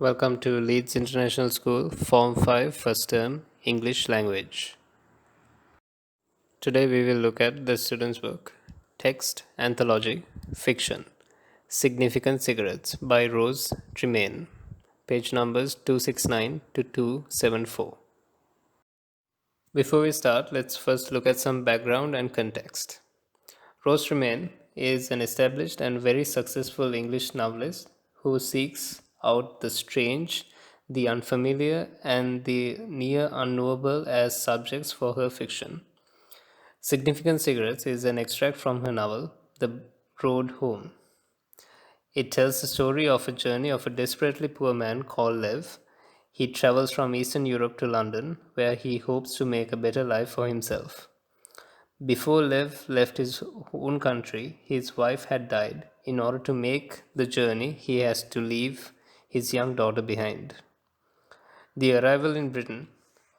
Welcome to Leeds International School, Form 5, First Term, English Language. Today we will look at the student's book, Text, Anthology, Fiction, Significant Cigarettes by Rose Tremaine, page numbers 269 to 274. Before we start, let's first look at some background and context. Rose Tremaine is an established and very successful English novelist who seeks out the strange, the unfamiliar, and the near unknowable as subjects for her fiction. Significant Cigarettes is an extract from her novel, The Road Home. It tells the story of a journey of a desperately poor man called Lev. He travels from Eastern Europe to London, where he hopes to make a better life for himself. Before Lev left his own country, his wife had died. In order to make the journey, he has to leave his young daughter behind. The arrival in Britain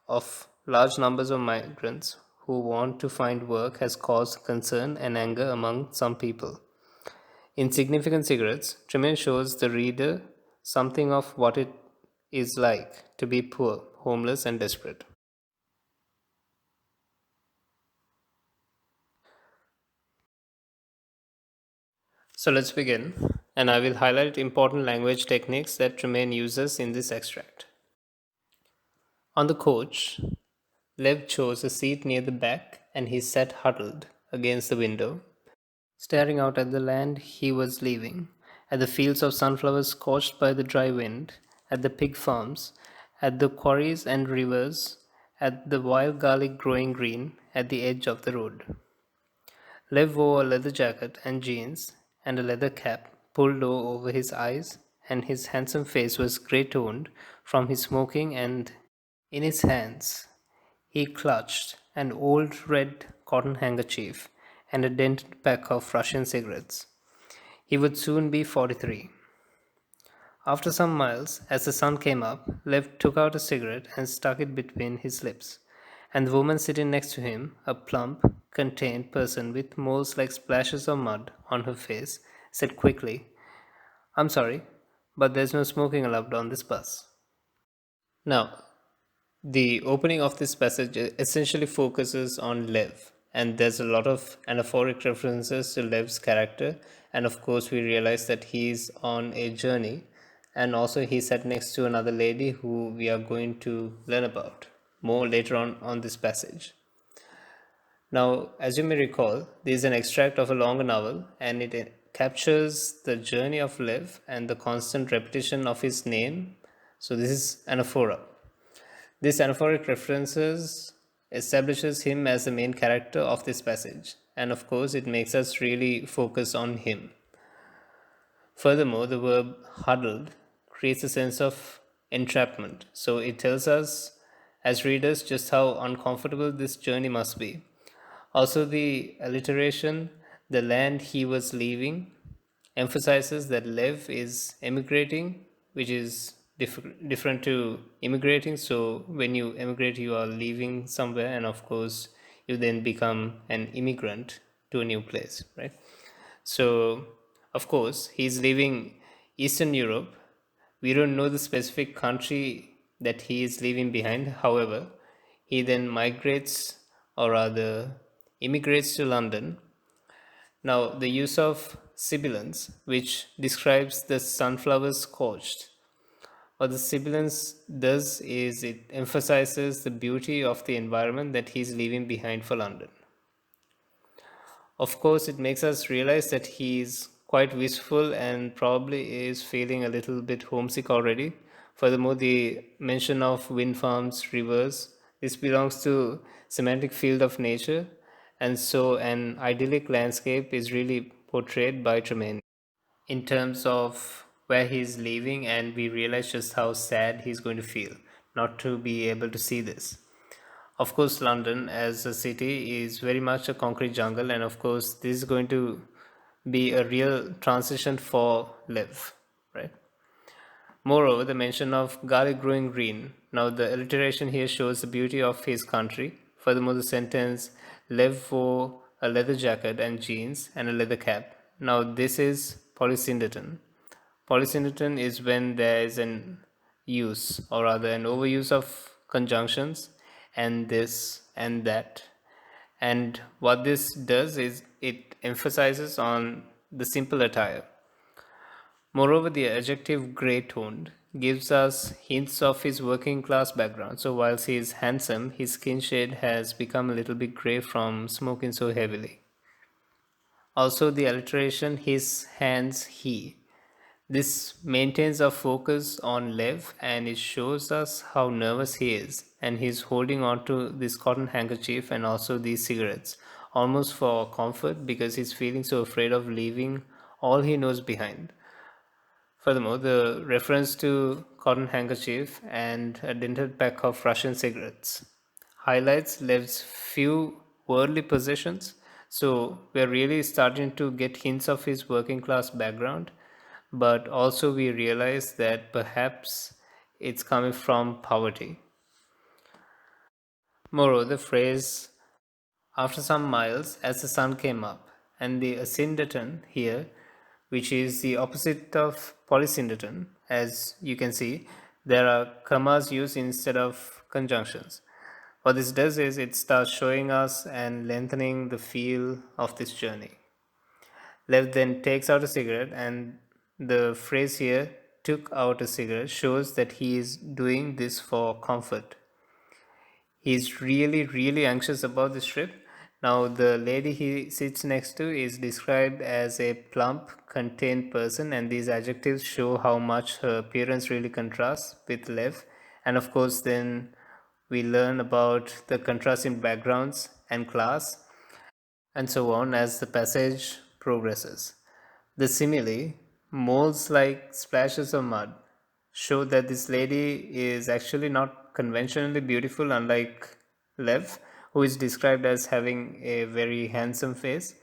of large numbers of migrants who want to find work has caused concern and anger among some people. In Significant Cigarettes, Tremaine shows the reader something of what it is like to be poor, homeless, and desperate. So let's begin, and I will highlight important language techniques that Tremaine uses in this extract. On the coach, Lev chose a seat near the back and he sat huddled against the window, staring out at the land he was leaving, at the fields of sunflowers scorched by the dry wind, at the pig farms, at the quarries and rivers, at the wild garlic growing green at the edge of the road. Lev wore a leather jacket and jeans and a leather cap pulled low over his eyes, and his handsome face was grey toned from his smoking, and in his hands he clutched an old red cotton handkerchief and a dented pack of Russian cigarettes. He would soon be 43. After some miles, as the sun came up, Lev took out a cigarette and stuck it between his lips, and the woman sitting next to him, a plump, contained person with moles like splashes of mud on her face, said quickly, "I'm sorry, but there's no smoking allowed on this bus." Now, the opening of this passage essentially focuses on Lev, and there's a lot of anaphoric references to Lev's character, and of course, we realize that he's on a journey, and also he sat next to another lady who we are going to learn about more later on this passage. Now, as you may recall, this is an extract of a longer novel, and it captures the journey of Lev and the constant repetition of his name. So, this is anaphora. This anaphoric references establishes him as the main character of this passage, and of course, it makes us really focus on him. Furthermore, the verb huddled creates a sense of entrapment, so it tells us as readers just how uncomfortable this journey must be. Also, the alliteration, the land he was leaving, emphasizes that Lev is emigrating, which is different to immigrating. So, when you emigrate, you are leaving somewhere, and of course, you then become an immigrant to a new place, right? So, of course, he's leaving Eastern Europe. We don't know the specific country that he is leaving behind. However, he then migrates, or rather immigrates to London. Now, the use of sibilance, which describes the sunflowers scorched, what the sibilance does is it emphasizes the beauty of the environment that he's leaving behind for London. Of course, it makes us realize that he's quite wistful and probably is feeling a little bit homesick already. Furthermore, the mention of wind farms, rivers, this belongs to semantic field of nature, and so an idyllic landscape is really portrayed by Tremaine in terms of where he's leaving, and we realize just how sad he's going to feel not to be able to see this. Of course, London as a city is very much a concrete jungle, and of course, this is going to be a real transition for Lev, right? Moreover, the mention of garlic growing green. Now, the alliteration here shows the beauty of his country. Furthermore, the sentence Lev wore a leather jacket and jeans and a leather cap. Now, this is polysyndeton. Polysyndeton is when there is an use, or rather, an overuse of conjunctions and this and that. And what this does is it emphasizes on the simple attire. Moreover, the adjective grey toned gives us hints of his working class background. So, whilst he is handsome, his skin shade has become a little bit grey from smoking so heavily. Also, the alliteration his hands he. This maintains our focus on Lev and it shows us how nervous he is. And he's holding on to this cotton handkerchief and also these cigarettes, almost for comfort because he's feeling so afraid of leaving all he knows behind. Furthermore, the reference to cotton handkerchief and a dented pack of Russian cigarettes highlights Lev's few worldly possessions. So we're really starting to get hints of his working class background, but also we realize that perhaps it's coming from poverty. Moreover, the phrase after some miles as the sun came up, and the asyndeton here, which is the opposite of polysyndeton, as you can see, there are commas used instead of conjunctions. What this does is it starts showing us and lengthening the feel of this journey. Lev then takes out a cigarette, and the phrase here, took out a cigarette, shows that he is doing this for comfort. He's really, really anxious about this trip. Now, the lady he sits next to is described as a plump, contained person, and these adjectives show how much her appearance really contrasts with Lev. And of course, then we learn about the contrast in backgrounds and class and so on as the passage progresses. The simile, moles like splashes of mud, show that this lady is actually not conventionally beautiful, unlike Lev, who is described as having a very handsome face.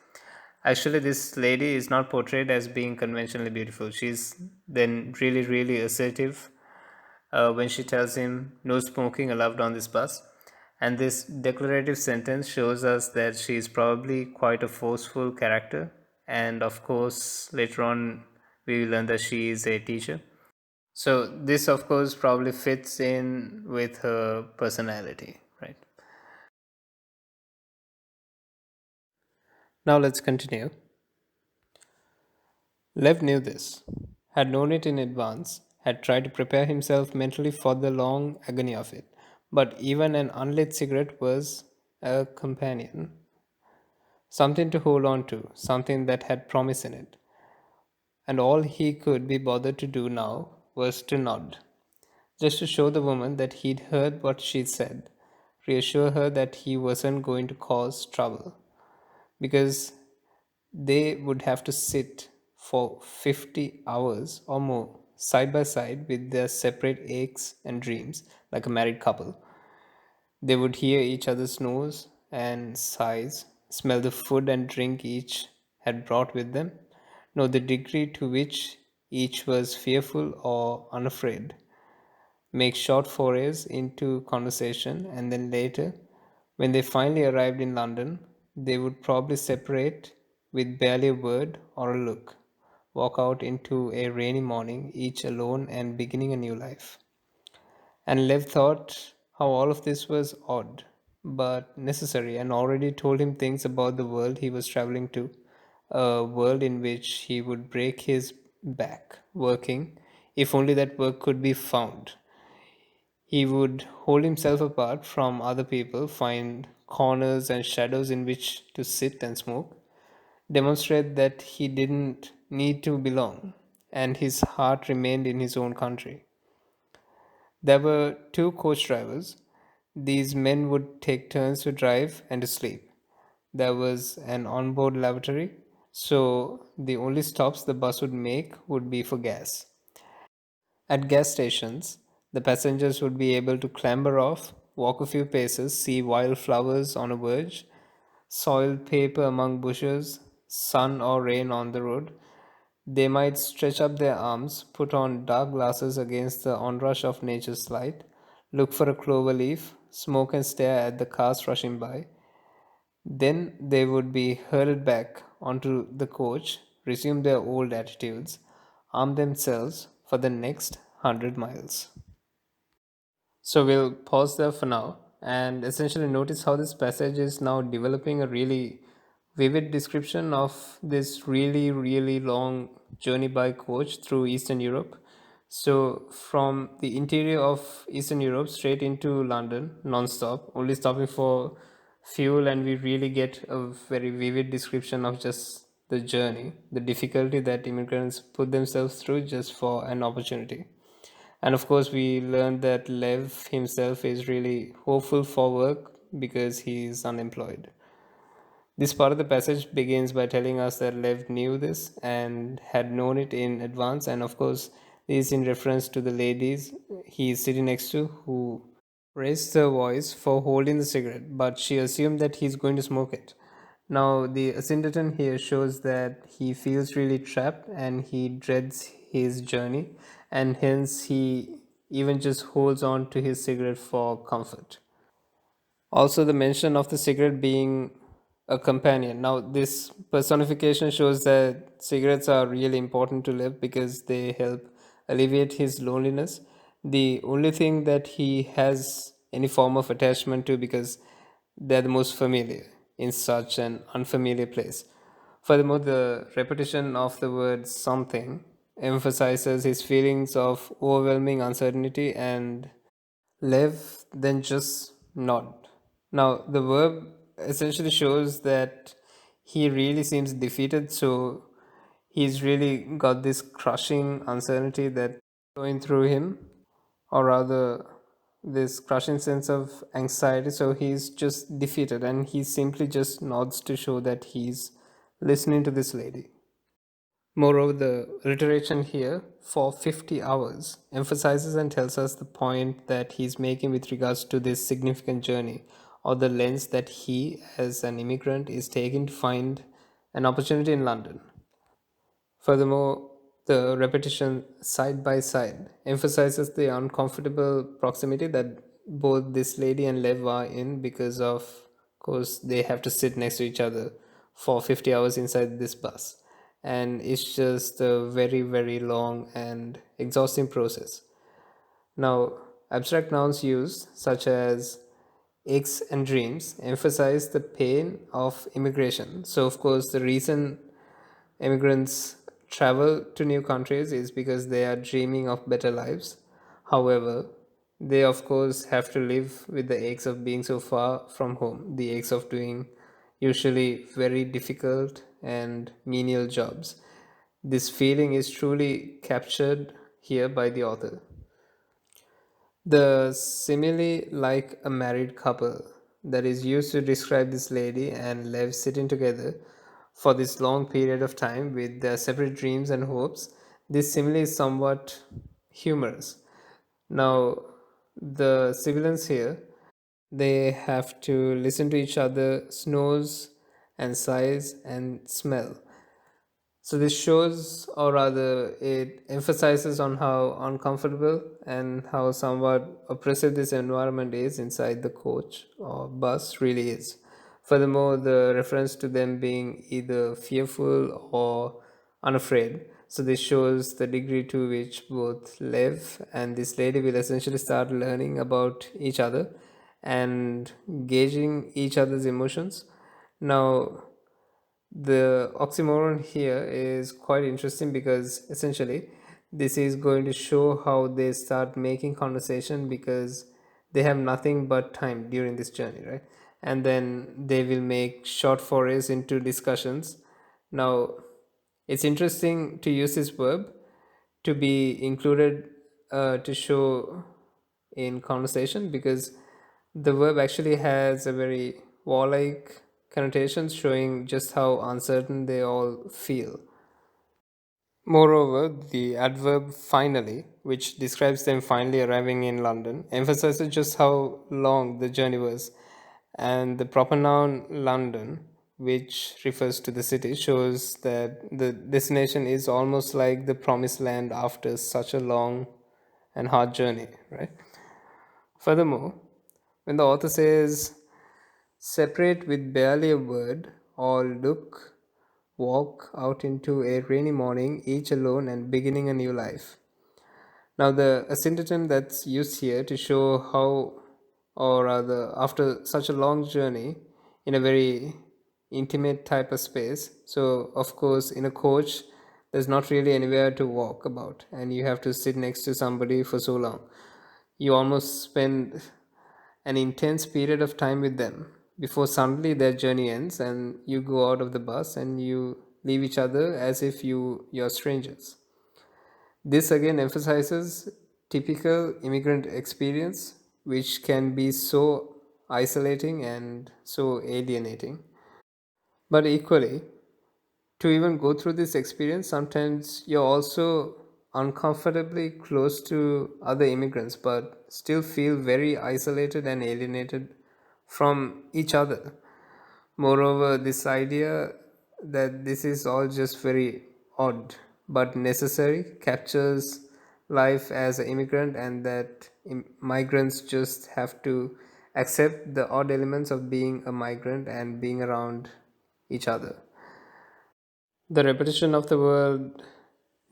Actually, this lady is not portrayed as being conventionally beautiful. She's then really, really assertive when she tells him no smoking allowed on this bus. And this declarative sentence shows us that she is probably quite a forceful character. And of course, later on, we will learn that she is a teacher. So, this, of course, probably fits in with her personality, right? Now, let's continue. Lev knew this, had known it in advance, had tried to prepare himself mentally for the long agony of it. But even an unlit cigarette was a companion, something to hold on to, something that had promise in it. And all he could be bothered to do now was to nod, just to show the woman that he'd heard what she said, reassure her that he wasn't going to cause trouble, because they would have to sit for 50 hours or more side by side with their separate aches and dreams like a married couple. They would hear each other's snores and sighs, smell the food and drink each had brought with them, know the degree to which each was fearful or unafraid, make short forays into conversation, and then later, when they finally arrived in London, they would probably separate with barely a word or a look, walk out into a rainy morning, each alone and beginning a new life. And Lev thought how all of this was odd, but necessary, and already told him things about the world he was traveling to, a world in which he would break his back working, if only that work could be found. He would hold himself apart from other people, find corners and shadows in which to sit and smoke, demonstrate that he didn't need to belong, and his heart remained in his own country. There were two coach drivers. These men would take turns to drive and to sleep. There was an onboard lavatory, so the only stops the bus would make would be for gas. At gas stations, the passengers would be able to clamber off, walk a few paces, see wild flowers on a verge, soiled paper among bushes, sun or rain on the road. They might stretch up their arms, put on dark glasses against the onrush of nature's light, look for a clover leaf, smoke and stare at the cars rushing by. Then they would be hurled back onto the coach, resume their old attitudes, arm themselves for the next 100 miles. So we'll pause there for now and essentially notice how this passage is now developing a really vivid description of this really, really long journey by coach through Eastern Europe. So from the interior of Eastern Europe straight into London, non-stop, only stopping for fuel, and we really get a very vivid description of just the journey, the difficulty that immigrants put themselves through just for an opportunity. And of course, we learned that Lev himself is really hopeful for work because he is unemployed. This part of the passage begins by telling us that Lev knew this and had known it in advance, and of course, this is in reference to the ladies he is sitting next to who raised her voice for holding the cigarette, but she assumed that he's going to smoke it. Now, the asyndeton here shows that he feels really trapped and he dreads his journey, and hence he even just holds on to his cigarette for comfort. Also, the mention of the cigarette being a companion. Now, this personification shows that cigarettes are really important to Lev because they help alleviate his loneliness. The only thing that he has any form of attachment to because they're the most familiar in such an unfamiliar place. Furthermore, the repetition of the word something emphasizes his feelings of overwhelming uncertainty, and Lev then just nod. Now, the verb essentially shows that he really seems defeated, so he's really got this crushing uncertainty that going through him, or rather, this crushing sense of anxiety. So he's just defeated and he simply just nods to show that he's listening to this lady. Moreover, the alliteration here for 50 hours emphasizes and tells us the point that he's making with regards to this significant journey, or the lens that he, as an immigrant, is taking to find an opportunity in London. Furthermore, the repetition side by side emphasizes the uncomfortable proximity that both this lady and Lev are in because of course they have to sit next to each other for 50 hours inside this bus, and it's just a very, very long and exhausting process. Now, abstract nouns used such as aches and dreams emphasize the pain of immigration. So of course the reason immigrants travel to new countries is because they are dreaming of better lives. However, they of course have to live with the aches of being so far from home, the aches of doing usually very difficult and menial jobs. This feeling is truly captured here by the author. The simile, like a married couple, that is used to describe this lady and Lev sitting together for this long period of time with their separate dreams and hopes, this simile is somewhat humorous. Now, the Sibilance here, they have to listen to each other snores and sighs and smell. So this shows, or rather, it emphasizes on how uncomfortable and how somewhat oppressive this environment is inside the coach or bus really is. Furthermore, the reference to them being either fearful or unafraid. So this shows the degree to which both Lev and this lady will essentially start learning about each other and gauging each other's emotions. Now, the oxymoron here is quite interesting because essentially this is going to show how they start making conversation because they have nothing but time during this journey, right? And then they will make short forays into discussions. Now, it's interesting to use this verb to be included to show in conversation because the verb actually has a very warlike connotations showing just how uncertain they all feel. Moreover, the adverb finally, which describes them finally arriving in London, emphasizes just how long the journey was, and the proper noun London, which refers to the city, shows that the destination is almost like the promised land after such a long and hard journey, right? Furthermore, when the author says, separate with barely a word, all look, walk out into a rainy morning, each alone and beginning a new life. Now, the asyndeton that's used here to show how, or rather, after such a long journey in a very intimate type of space. So, of course, in a coach, there's not really anywhere to walk about, and you have to sit next to somebody for so long. You almost spend an intense period of time with them before suddenly their journey ends and you go out of the bus and you leave each other as if you're strangers. This again emphasizes typical immigrant experience, which can be so isolating and so alienating. But equally, to even go through this experience, sometimes you're also uncomfortably close to other immigrants, but still feel very isolated and alienated from each other. Moreover, this idea that this is all just very odd but necessary captures life as an immigrant, and that migrants just have to accept the odd elements of being a migrant and being around each other. The repetition of the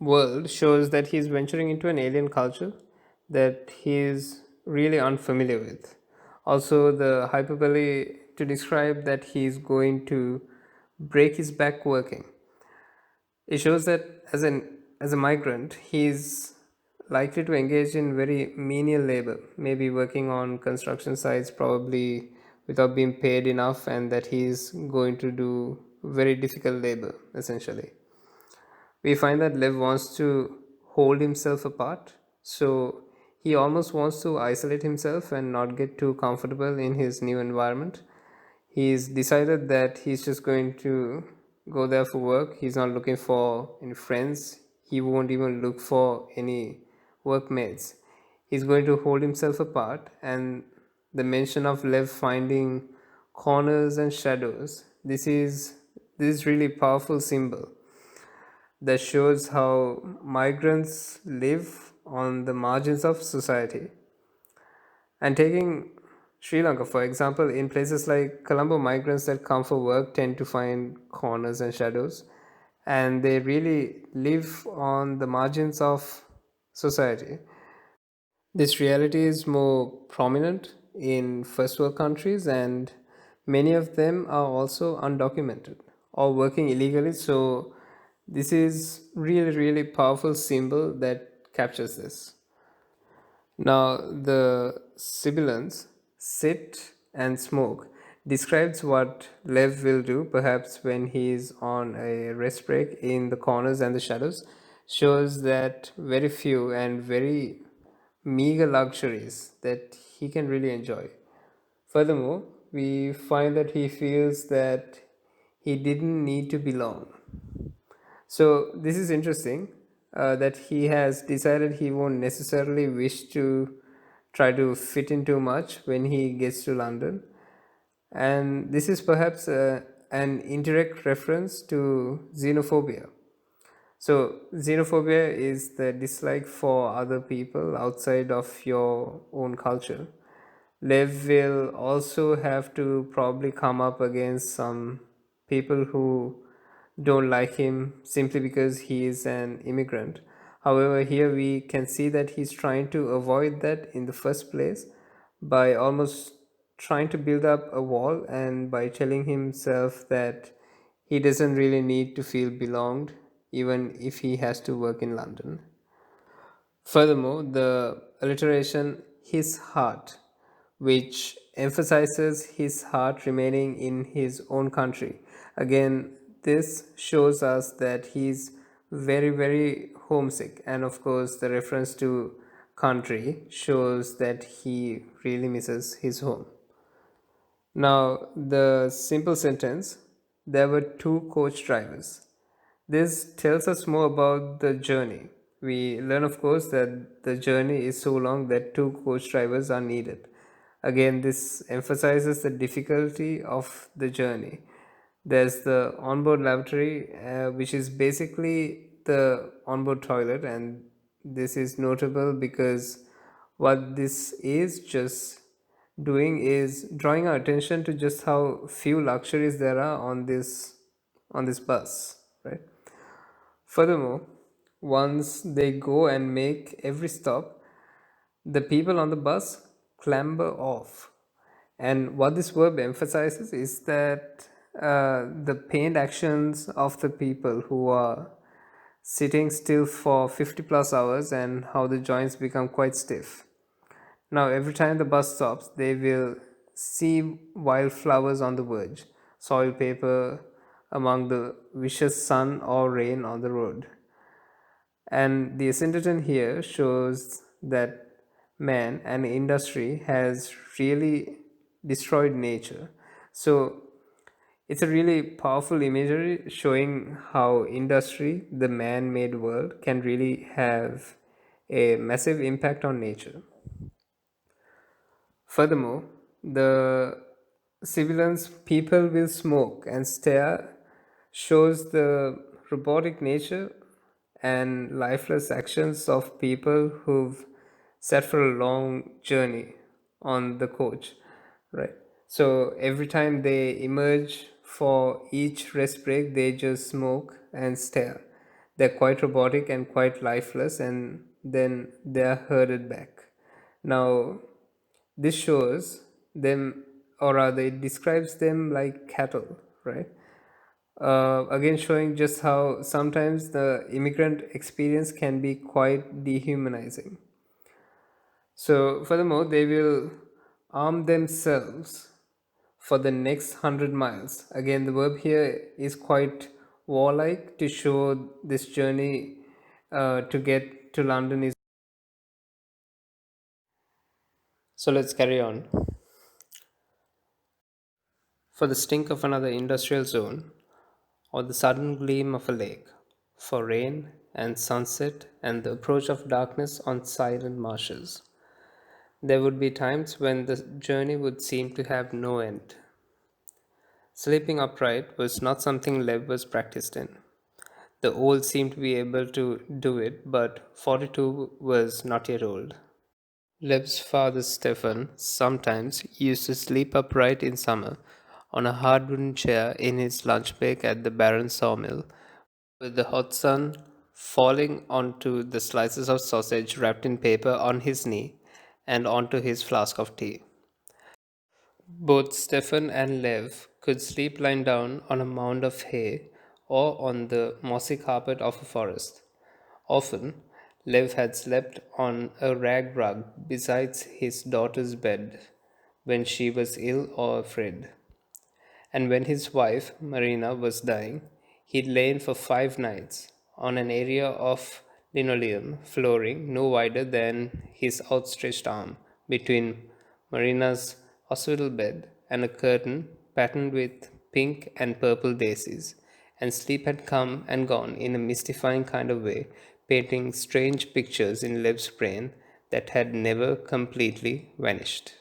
world shows that he is venturing into an alien culture that he is really unfamiliar with. Also, the hyperbole to describe that he is going to break his back working. It shows that as a migrant, he is likely to engage in very menial labor, maybe working on construction sites, probably without being paid enough, and that he is going to do very difficult labor essentially. We find that Lev wants to hold himself apart, so he almost wants to isolate himself and not get too comfortable in his new environment. He's decided that he's just going to go there for work. He's not looking for any friends. He won't even look for any workmates. He's going to hold himself apart, and the mention of Lev finding corners and shadows. This is really powerful symbol that shows how migrants live on the margins of society. And taking Sri Lanka, for example, in places like Colombo, migrants that come for work tend to find corners and shadows, and they really live on the margins of society. This reality is more prominent in first world countries, and many of them are also undocumented or working illegally. So, this is really, really powerful symbol that captures this. Now, the Sibilance, sit and smoke, describes what Lev will do, perhaps when he is on a rest break in the corners and the shadows, shows that very few and very meager luxuries that he can really enjoy. Furthermore, we find that he feels that he didn't need to belong. So, this is interesting that he has decided he won't necessarily wish to try to fit in too much when he gets to London. And this is perhaps an indirect reference to xenophobia. So, xenophobia is the dislike for other people outside of your own culture. Lev will also have to probably come up against some people who don't like him simply because he is an immigrant. However, here we can see that he's trying to avoid that in the first place by almost trying to build up a wall and by telling himself that he doesn't really need to feel belonged even if he has to work in London. Furthermore, the alliteration his heart, which emphasizes his heart remaining in his own country. Again, this shows us that he's very, very homesick, and of course, the reference to country shows that he really misses his home. Now, the simple sentence there were two coach drivers. This tells us more about the journey. We learn, of course, that the journey is so long that two coach drivers are needed. Again, this emphasizes the difficulty of the journey. There's the onboard lavatory, which is basically the onboard toilet, and this is notable because what this is just doing is drawing our attention to just how few luxuries there are on this bus, right? Furthermore, Once they go and make every stop, the people on the bus clamber off. And what this verb emphasizes is that the pained actions of the people who are sitting still for 50 plus hours and how the joints become quite stiff. Now, every time the bus stops, they will see wildflowers on the verge, soil paper among the vicious sun or rain on the road. And the ascendant here shows that man and industry has really destroyed nature. So it's a really powerful imagery showing how industry, the man made world, can really have a massive impact on nature. Furthermore, the Sibilance people will smoke and stare shows the robotic nature and lifeless actions of people who've sat for a long journey on the coach, right? So every time they emerge for each rest break, they just smoke and stare. They're quite robotic and quite lifeless, and then they're herded back. Now, this shows them, or rather, it describes them like cattle, right? Again, showing just how sometimes the immigrant experience can be quite dehumanizing. So, furthermore, they will arm themselves for the next 100 miles. Again, the verb here is quite warlike to show this journey to get to London is. So, let's carry on. For the stink of another industrial zone, or the sudden gleam of a lake, for rain and sunset and the approach of darkness on silent marshes. There would be times when the journey would seem to have no end. Sleeping upright was not something Lev was practiced in. The old seemed to be able to do it, but 42 was not yet old. Lev's father Stefan sometimes used to sleep upright in summer on a hard wooden chair in his lunch break at the Baron sawmill, with the hot sun falling onto the slices of sausage wrapped in paper on his knee and onto his flask of tea. Both Stefan and Lev could sleep lying down on a mound of hay or on the mossy carpet of a forest. Often, Lev had slept on a rag rug beside his daughter's bed when she was ill or afraid. And when his wife, Marina, was dying, he'd lain for 5 nights on an area of linoleum flooring no wider than his outstretched arm between Marina's hospital bed and a curtain patterned with pink and purple daisies, and sleep had come and gone in a mystifying kind of way, painting strange pictures in Lev's brain that had never completely vanished.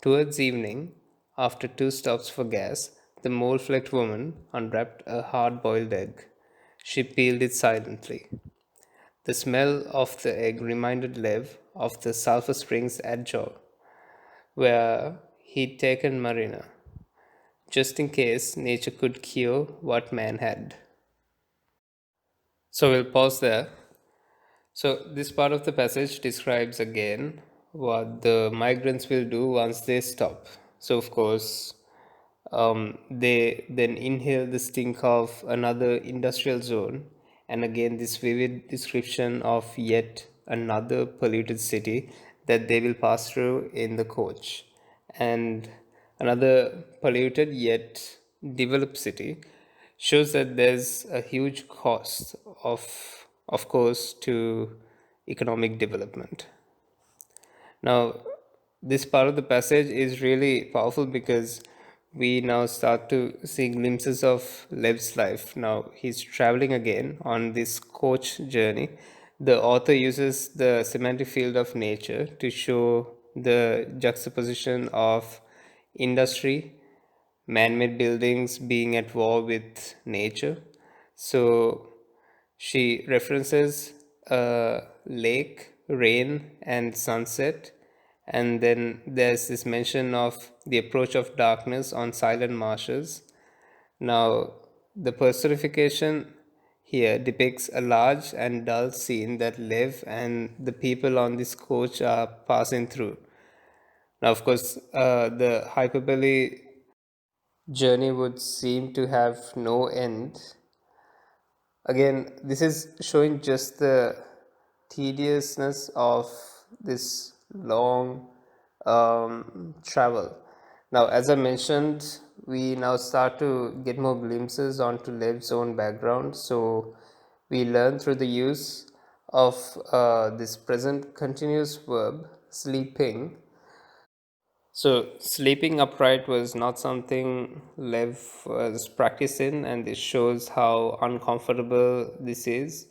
Towards evening, after 2 stops for gas, the mole flecked woman unwrapped a hard boiled egg. She peeled it silently. The smell of the egg reminded Lev of the sulfur springs at Jaw, where he'd taken Marina, just in case nature could cure what man had. So we'll pause there. So, this part of the passage describes again what the migrants will do once they stop. So, of course, they then inhale the stink of another industrial zone, and again, this vivid description of yet another polluted city that they will pass through in the coach, and another polluted yet developed city shows that there's a huge cost of course to economic development. Now, this part of the passage is really powerful because we now start to see glimpses of Lev's life. Now, he's traveling again on this coach journey. The author uses the semantic field of nature to show the juxtaposition of industry, man made buildings being at war with nature. So, she references lake, rain, and sunset. And then there's this mention of the approach of darkness on silent marshes. Now, the personification here depicts a large and dull scene that Lev and the people on this coach are passing through. Now, of course, the hyperbole journey would seem to have no end. Again, this is showing just the tediousness of this long travel. Now, as I mentioned, we now start to get more glimpses onto Lev's own background. So, we learn through the use of this present continuous verb, sleeping. So, sleeping upright was not something Lev was practicing, and this shows how uncomfortable this is.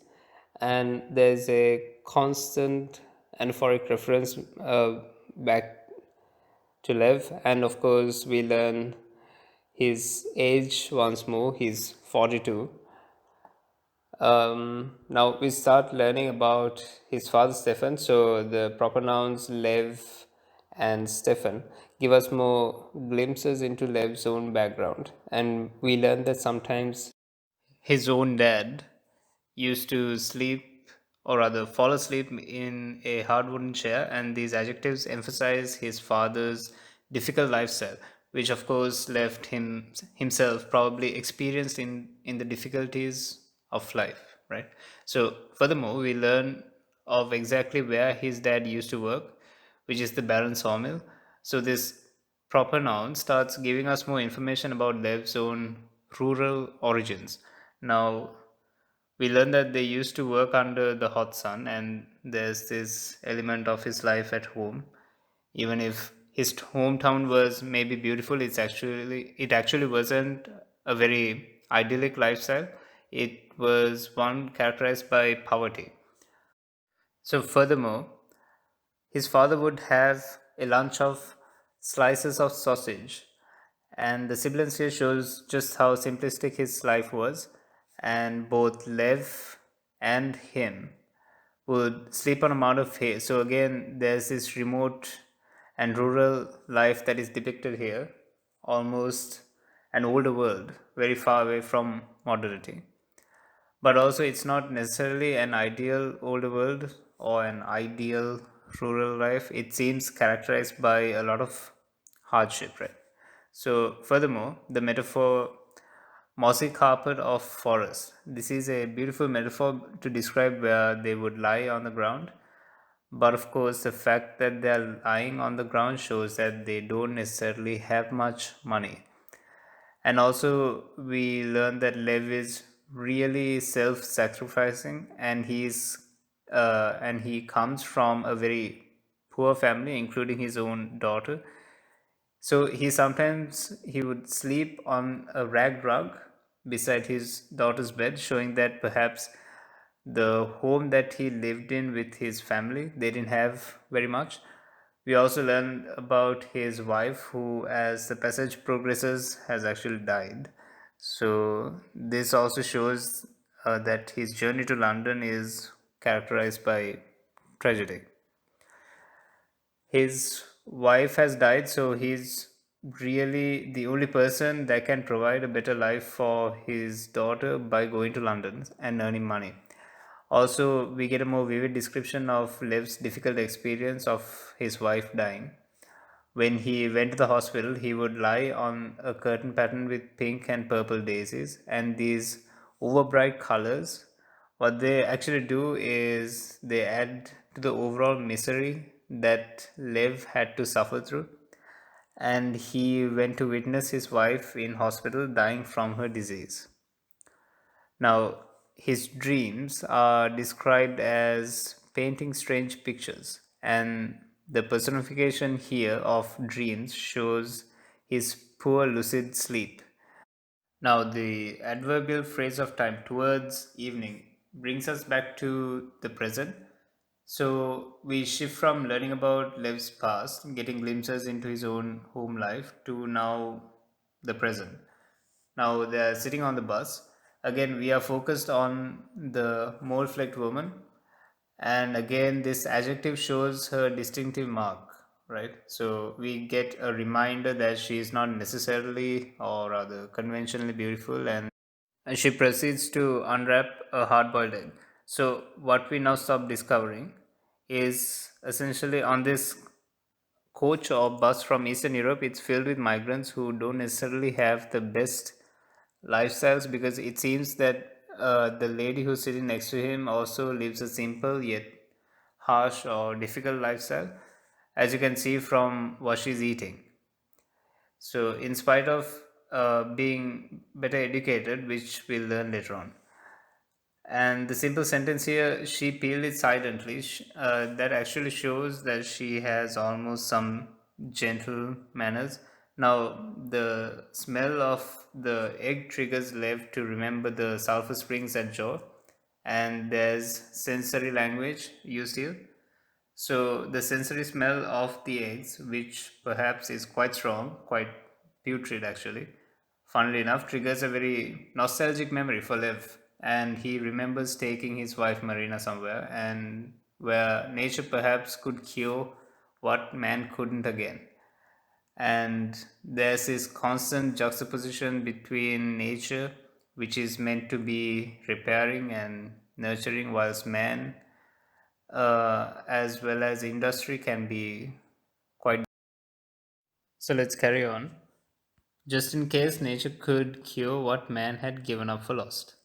And there's a constant anaphoric reference back to Lev, and of course, we learn his age once more, he's 42. Now we start learning about his father Stefan. So the proper nouns Lev and Stefan give us more glimpses into Lev's own background, and we learn that sometimes his own dad used to sleep, or rather fall asleep, in a hard wooden chair, and these adjectives emphasize his father's difficult lifestyle, which of course left him himself probably experienced in the difficulties of life, right? So furthermore, we learn of exactly where his dad used to work, which is the Baron sawmill. So this proper noun starts giving us more information about Lev's own rural origins. Now, we learn that they used to work under the hot sun, and there's this element of his life at home. Even if his hometown was maybe beautiful, it actually wasn't a very idyllic lifestyle. It was one characterized by poverty. So furthermore, his father would have a lunch of slices of sausage, and the Sibilance here shows just how simplistic his life was, and both Lev and him would sleep on a mound of hay. So again, there's this remote and rural life that is depicted here, almost an older world, very far away from modernity. But also, it's not necessarily an ideal older world or an ideal rural life. It seems characterized by a lot of hardship, right? So, furthermore, the metaphor mossy carpet of forest. This is a beautiful metaphor to describe where they would lie on the ground. But of course, the fact that they are lying on the ground shows that they don't necessarily have much money. And also, we learn that Lev is really self-sacrificing, and he comes from a very poor family, including his own daughter. So he would sleep on a rag rug beside his daughter's bed, showing that perhaps the home that he lived in with his family, they didn't have very much. We also learn about his wife, who, as the passage progresses, has actually died. So this also shows that his journey to London is characterized by tragedy. His wife has died, so he's really the only person that can provide a better life for his daughter by going to London and earning money. Also, we get a more vivid description of Lev's difficult experience of his wife dying. When he went to the hospital, he would lie on a curtain pattern with pink and purple daisies, and these overbright colors, what they actually do is they add to the overall misery that Lev had to suffer through. And he went to witness his wife in hospital dying from her disease. Now, his dreams are described as painting strange pictures, and the personification here of dreams shows his poor lucid sleep. Now, the adverbial phrase of time, towards evening, brings us back to the present. So, we shift from learning about Lev's past, getting glimpses into his own home life, to now the present. Now they're sitting on the bus. Again, we are focused on the mole flecked woman, and again, this adjective shows her distinctive mark, right? So we get a reminder that she is not necessarily, or rather conventionally, beautiful, and And she proceeds to unwrap a hard boiled egg. So, what we now stop discovering is essentially on this coach or bus from Eastern Europe, it's filled with migrants who don't necessarily have the best lifestyles, because it seems that the lady who's sitting next to him also lives a simple yet harsh or difficult lifestyle, as you can see from what she's eating. So, in spite of being better educated, which we'll learn later on, and the simple sentence here, she peeled it silently, that actually shows that she has almost some gentle manners. Now, the smell of the egg triggers Lev to remember the sulfur springs at Jaw, and there's sensory language used here. So, the sensory smell of the eggs, which perhaps is quite strong, quite putrid actually, funnily enough, triggers a very nostalgic memory for Lev. And he remembers taking his wife Marina somewhere, and where nature perhaps could cure what man couldn't again. And there's this constant juxtaposition between nature, which is meant to be repairing and nurturing, whilst man, as well as industry, can be quite. So let's carry on. Just in case nature could cure what man had given up for lost.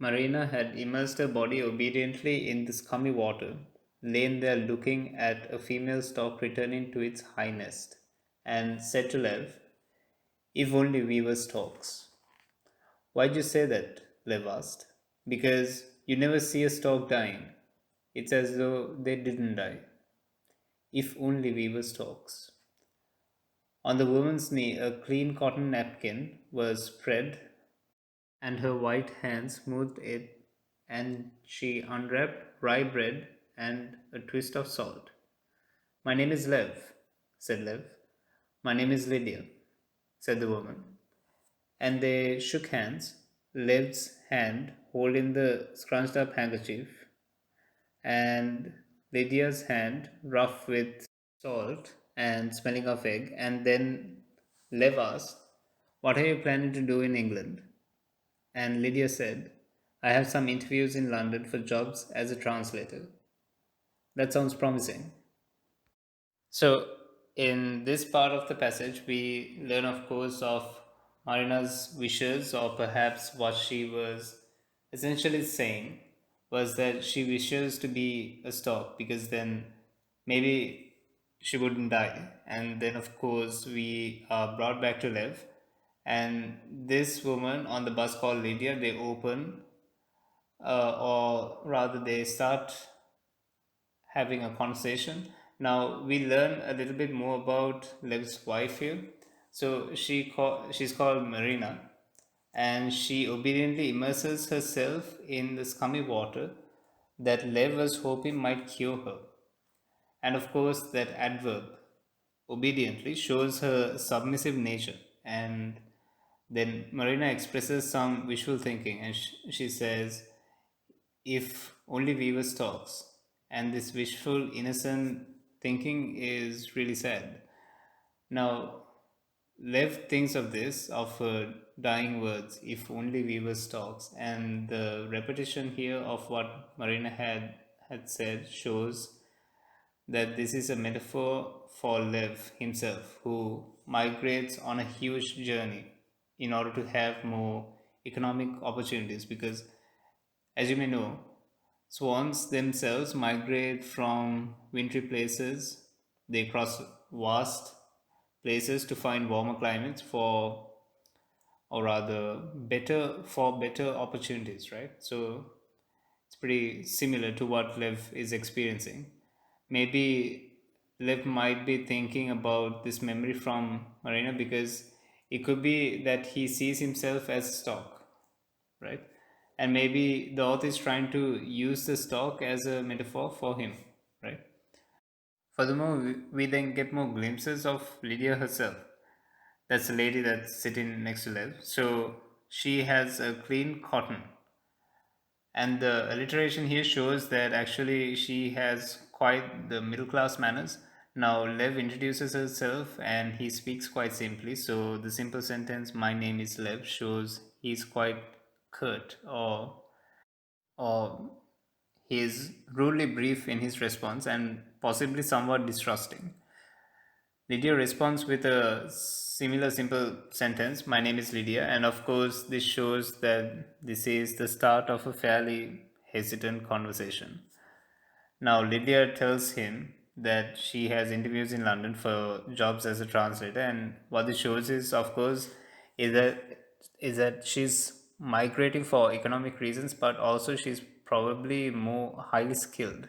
Marina had immersed her body obediently in the scummy water, lain there looking at a female stork returning to its high nest, and said to Lev, "If only we were storks." "Why'd you say that?" Lev asked. "Because you never see a stork dying. It's as though they didn't die. If only we were storks." On the woman's knee, a clean cotton napkin was spread, and her white hand smoothed it, and she unwrapped rye bread and a twist of salt. "My name is Lev," said Lev. "My name is Lydia," said the woman. And they shook hands, Lev's hand holding the scrunched up handkerchief, and Lydia's hand rough with salt and smelling of egg. And then Lev asked, "What are you planning to do in England?" And Lydia said, "I have some interviews in London for jobs as a translator." "That sounds promising." So, in this part of the passage, we learn, of course, of Marina's wishes, or perhaps what she was essentially saying was that she wishes to be a stork, because then maybe she wouldn't die. And then, of course, we are brought back to live. And this woman on the bus called Lydia, they open, or rather, they start having a conversation. Now we learn a little bit more about Lev's wife here. So she's called Marina, and she obediently immerses herself in the scummy water that Lev was hoping might cure her. And of course, that adverb, obediently, shows her submissive nature. And then Marina expresses some wishful thinking, and she says, "If only we were storks." And this wishful, innocent thinking is really sad. Now, Lev thinks of this, of her dying words, "if only we were storks." And the repetition here of what Marina had said shows that this is a metaphor for Lev himself, who migrates on a huge journey in order to have more economic opportunities. Because, as you may know, swans themselves migrate from wintry places. They cross vast places to find warmer climates for, or rather, better opportunities, right? So it's pretty similar to what Lev is experiencing. Maybe Lev might be thinking about this memory from Marina, because it could be that he sees himself as stock, right? And maybe the author is trying to use the stock as a metaphor for him, right? Furthermore, we then get more glimpses of Lydia herself. That's the lady that's sitting next to Lev. So she has a clean cotton, and the alliteration here shows that actually she has quite the middle class manners. Now, Lev introduces herself and he speaks quite simply. So, the simple sentence, "My name is Lev," shows he's quite curt, or he is rudely brief in his response and possibly somewhat distrusting. Lydia responds with a similar simple sentence, "My name is Lydia," and of course, this shows that this is the start of a fairly hesitant conversation. Now, Lydia tells him that she has interviews in London for jobs as a translator, and what this shows is, of course, is that she's migrating for economic reasons, but also she's probably more highly skilled.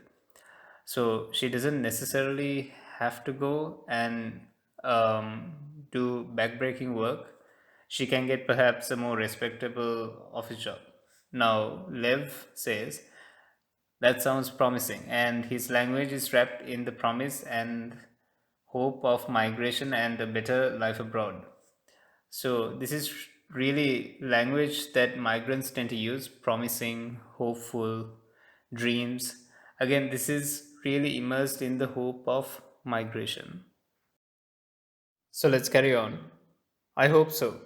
So she doesn't necessarily have to go and do backbreaking work. She can get perhaps a more respectable office job. Now, Lev says, "That sounds promising," and his language is wrapped in the promise and hope of migration and a better life abroad. So, this is really language that migrants tend to use: promising, hopeful, dreams. Again, this is really immersed in the hope of migration. So, let's carry on. I hope so.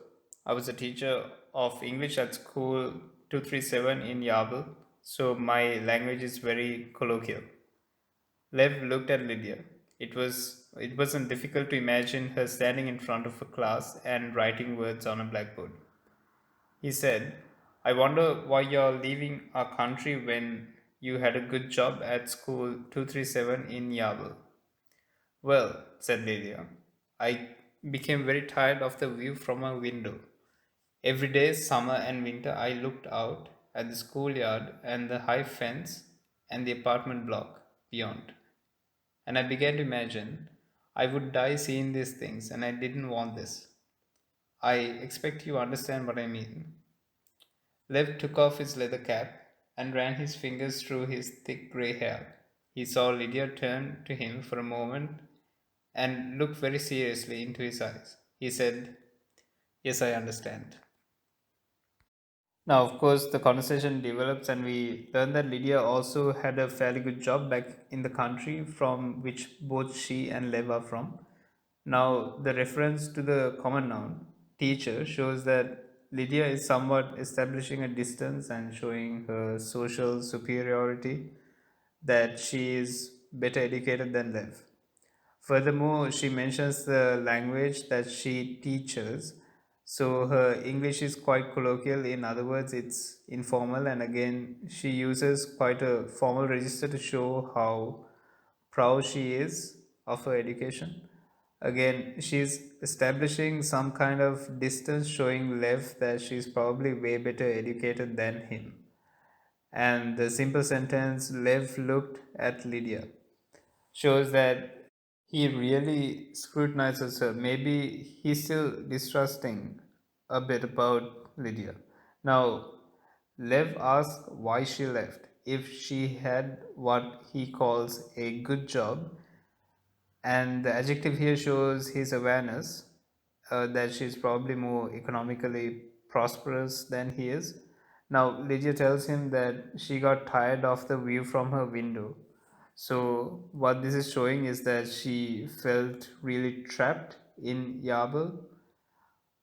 I was a teacher of English at school 237 in Yabel, so my language is very colloquial. Lev looked at Lydia. It wasn't difficult to imagine her standing in front of a class and writing words on a blackboard. He said, "I wonder why you're leaving our country when you had a good job at school 237 in Yabel." "Well," said Lydia, "I became very tired of the view from my window. Every day, summer and winter, I looked out at the schoolyard and the high fence and the apartment block beyond. And I began to imagine I would die seeing these things, and I didn't want this. I expect you understand what I mean." Lev took off his leather cap and ran his fingers through his thick grey hair. He saw Lydia turn to him for a moment and look very seriously into his eyes. He said, "Yes, I understand." Now, of course, the conversation develops, and we learn that Lydia also had a fairly good job back in the country from which both she and Lev are from. Now, the reference to the common noun, teacher, shows that Lydia is somewhat establishing a distance and showing her social superiority, that she is better educated than Lev. Furthermore, she mentions the language that she teaches. So her English is quite colloquial. In other words, it's informal. And again, she uses quite a formal register to show how proud she is of her education. Again, she's establishing some kind of distance, showing Lev that she's probably way better educated than him. And the simple sentence, "Lev looked at Lydia," shows that he really scrutinizes her. Maybe he's still distrusting a bit about Lydia. Now, Lev asks why she left. If she had what he calls a good job, and the adjective here shows his awareness that she's probably more economically prosperous than he is. Now, Lydia tells him that she got tired of the view from her window. So, what this is showing is that she felt really trapped in Yabel,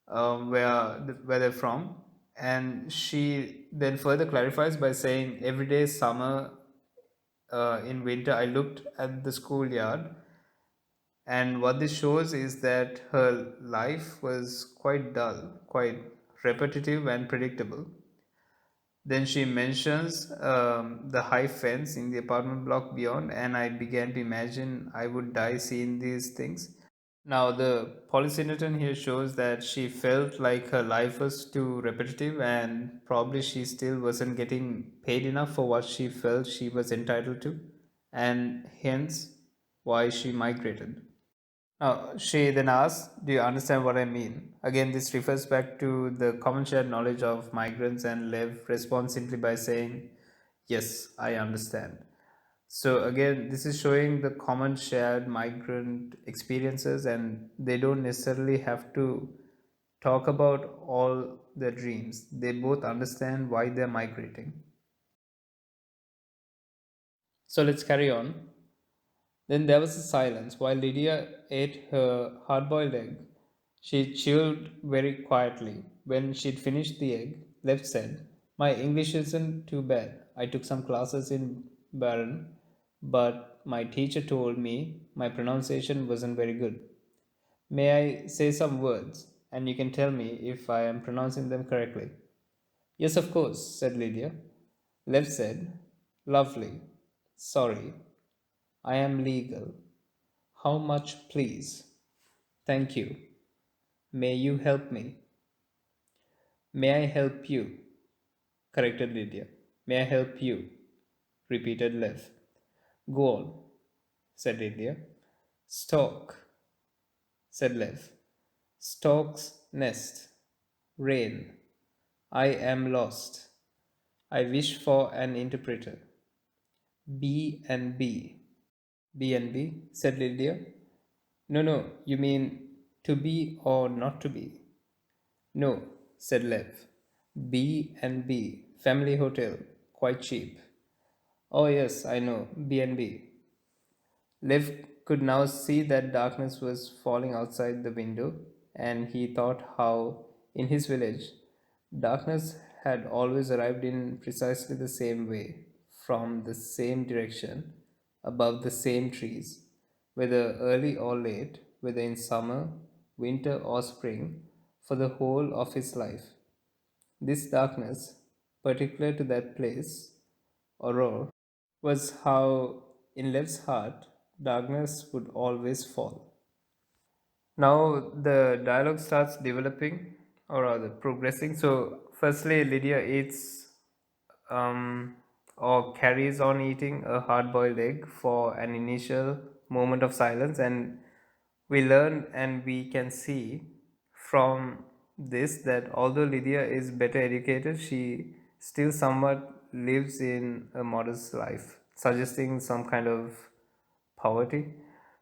where they're from. And she then further clarifies by saying, "Every day, summer, in winter, I looked at the schoolyard," and what this shows is that her life was quite dull, quite repetitive and predictable. Then she mentions the high fence in the apartment block beyond, and I began to imagine I would die seeing these things. Now, the polysyndeton here shows that she felt like her life was too repetitive, and probably she still wasn't getting paid enough for what she felt she was entitled to, and hence why she migrated. She then asks, "Do you understand what I mean?" Again, this refers back to the common shared knowledge of migrants, and Lev responds simply by saying, "Yes, I understand." So, again, this is showing the common shared migrant experiences, and they don't necessarily have to talk about all their dreams. They both understand why they're migrating. So, let's carry on. Then there was a silence while Lydia ate her hard boiled egg. She chewed very quietly. When she'd finished the egg, Lev said, "My English isn't too bad. I took some classes in Baron, but my teacher told me my pronunciation wasn't very good. May I say some words, and you can tell me if I am pronouncing them correctly?" "Yes, of course," said Lydia. Lev said, "Lovely. Sorry. I am legal. How much, please?" "Thank you. May you help me?" "May I help you?" corrected Lydia. "May I help you?" repeated Lev. "Go on," said Lydia. "Stork," said Lev. "Stork's nest. Rain. I am lost. I wish for an interpreter. B and B. B and B, said Lydia. "No, no, you mean to be or not to be?" "No," said Lev. "B and B. Family hotel. Quite cheap." "Oh, yes, I know. B and B." Liv could now see that darkness was falling outside the window, and he thought how, in his village, darkness had always arrived in precisely the same way, from the same direction, above the same trees, whether early or late, whether in summer, winter, or spring, for the whole of his life. This darkness, particular to that place, Aurora, was how, in Lev's heart, darkness would always fall. Now the dialogue starts developing, or rather progressing. So, firstly, Lydia eats or carries on eating a hard boiled egg for an initial moment of silence, and we learn and we can see from this that although Lydia is better educated, she still somewhat lives in a modest life, suggesting some kind of poverty.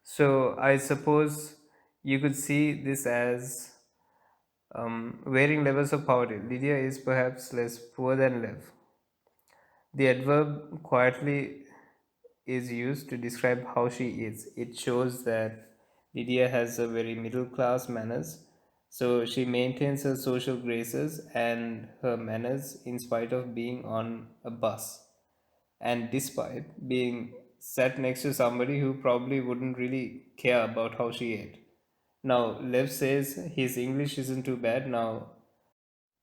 So I suppose you could see this as varying levels of poverty. Lydia is perhaps less poor than Lev. The adverb quietly is used to describe how she is. It shows that Lydia has a very middle class manners. So she maintains her social graces and her manners in spite of being on a bus and despite being sat next to somebody who probably wouldn't really care about how she ate. Now, Lev says his English isn't too bad. Now,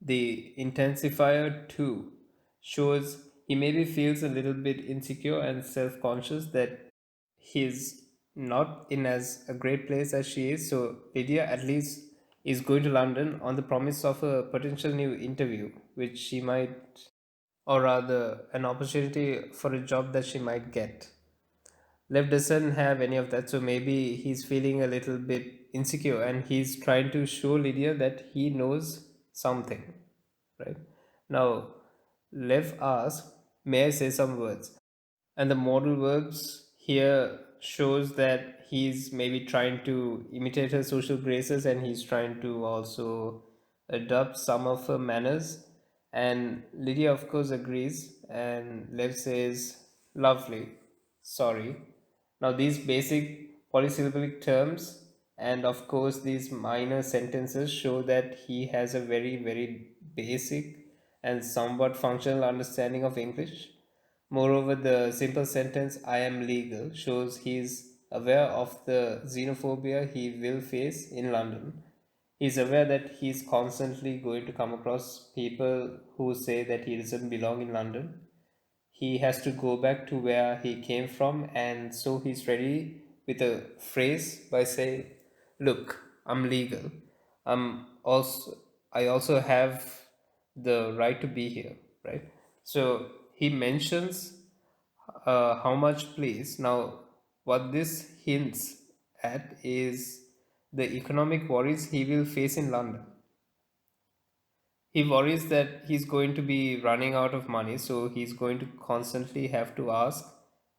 the intensifier too shows he maybe feels a little bit insecure and self conscious that he's not in as a great place as she is. So, Lydia at least is going to London on the promise of a potential new interview, which she might, or rather, an opportunity for a job that she might get. Lev doesn't have any of that, so maybe he's feeling a little bit insecure and he's trying to show Lydia that he knows something, right? Now, Lev asks, "May I say some words?" And the modal verbs here shows that he's maybe trying to imitate her social graces and he's trying to also adopt some of her manners. And Lydia, of course, agrees. And Lev says, "Lovely, sorry." Now, these basic polysyllabic terms and, of course, these minor sentences show that he has a very, very basic and somewhat functional understanding of English. Moreover, the simple sentence "I am legal" shows he is aware of the xenophobia he will face in London. He is aware that he is constantly going to come across people who say that he doesn't belong in London. He has to go back to where he came from, and so he's ready with a phrase by saying, "Look, I'm legal. I'm also I also have the right to be here," right? So he mentions how much, please. Now, what this hints at is the economic worries he will face in London. He worries that he's going to be running out of money, so he's going to constantly have to ask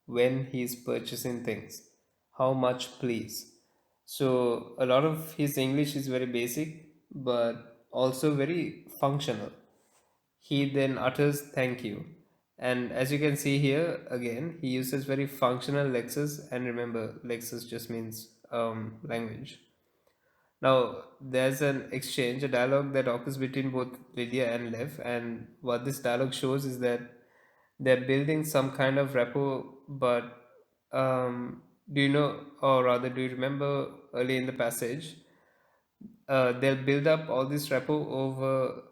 when he's purchasing things, "How much, please?" So, a lot of his English is very basic but also very functional. He then utters "thank you." And as you can see here, again, he uses very functional lexes. And remember, lexes just means language. Now, there's an exchange, a dialogue that occurs between both Lydia and Lev, and what this dialogue shows is that they're building some kind of rapport. But do you know, or rather, do you remember early in the passage, they'll build up all this rapport over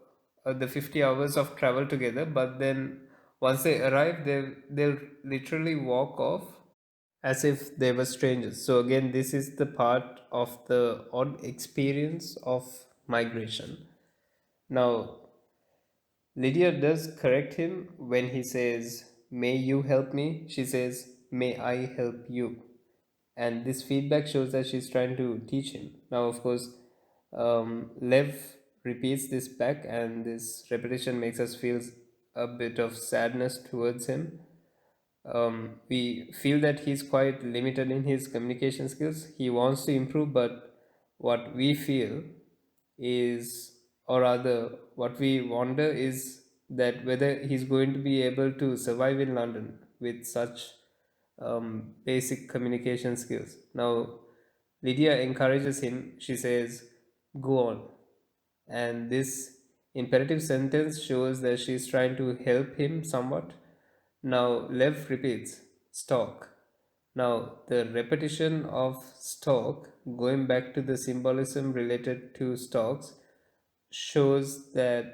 the 50 hours of travel together, but then once they arrive, they'll literally walk off as if they were strangers. So again, this is the part of the odd experience of migration. Now, Lydia does correct him when he says, "May you help me?" She says, "May I help you?" And this feedback shows that she's trying to teach him. Now, of course, Lev repeats this back, and this repetition makes us feel a bit of sadness towards him. We feel that he's quite limited in his communication skills. He wants to improve, but what we feel is, or rather, what we wonder is that whether he's going to be able to survive in London with such basic communication skills. Now, Lydia encourages him. She says, "Go on." And this imperative sentence shows that she's trying to help him somewhat. Now, Lev repeats, "Stock." Now, the repetition of stock, going back to the symbolism related to stocks, shows that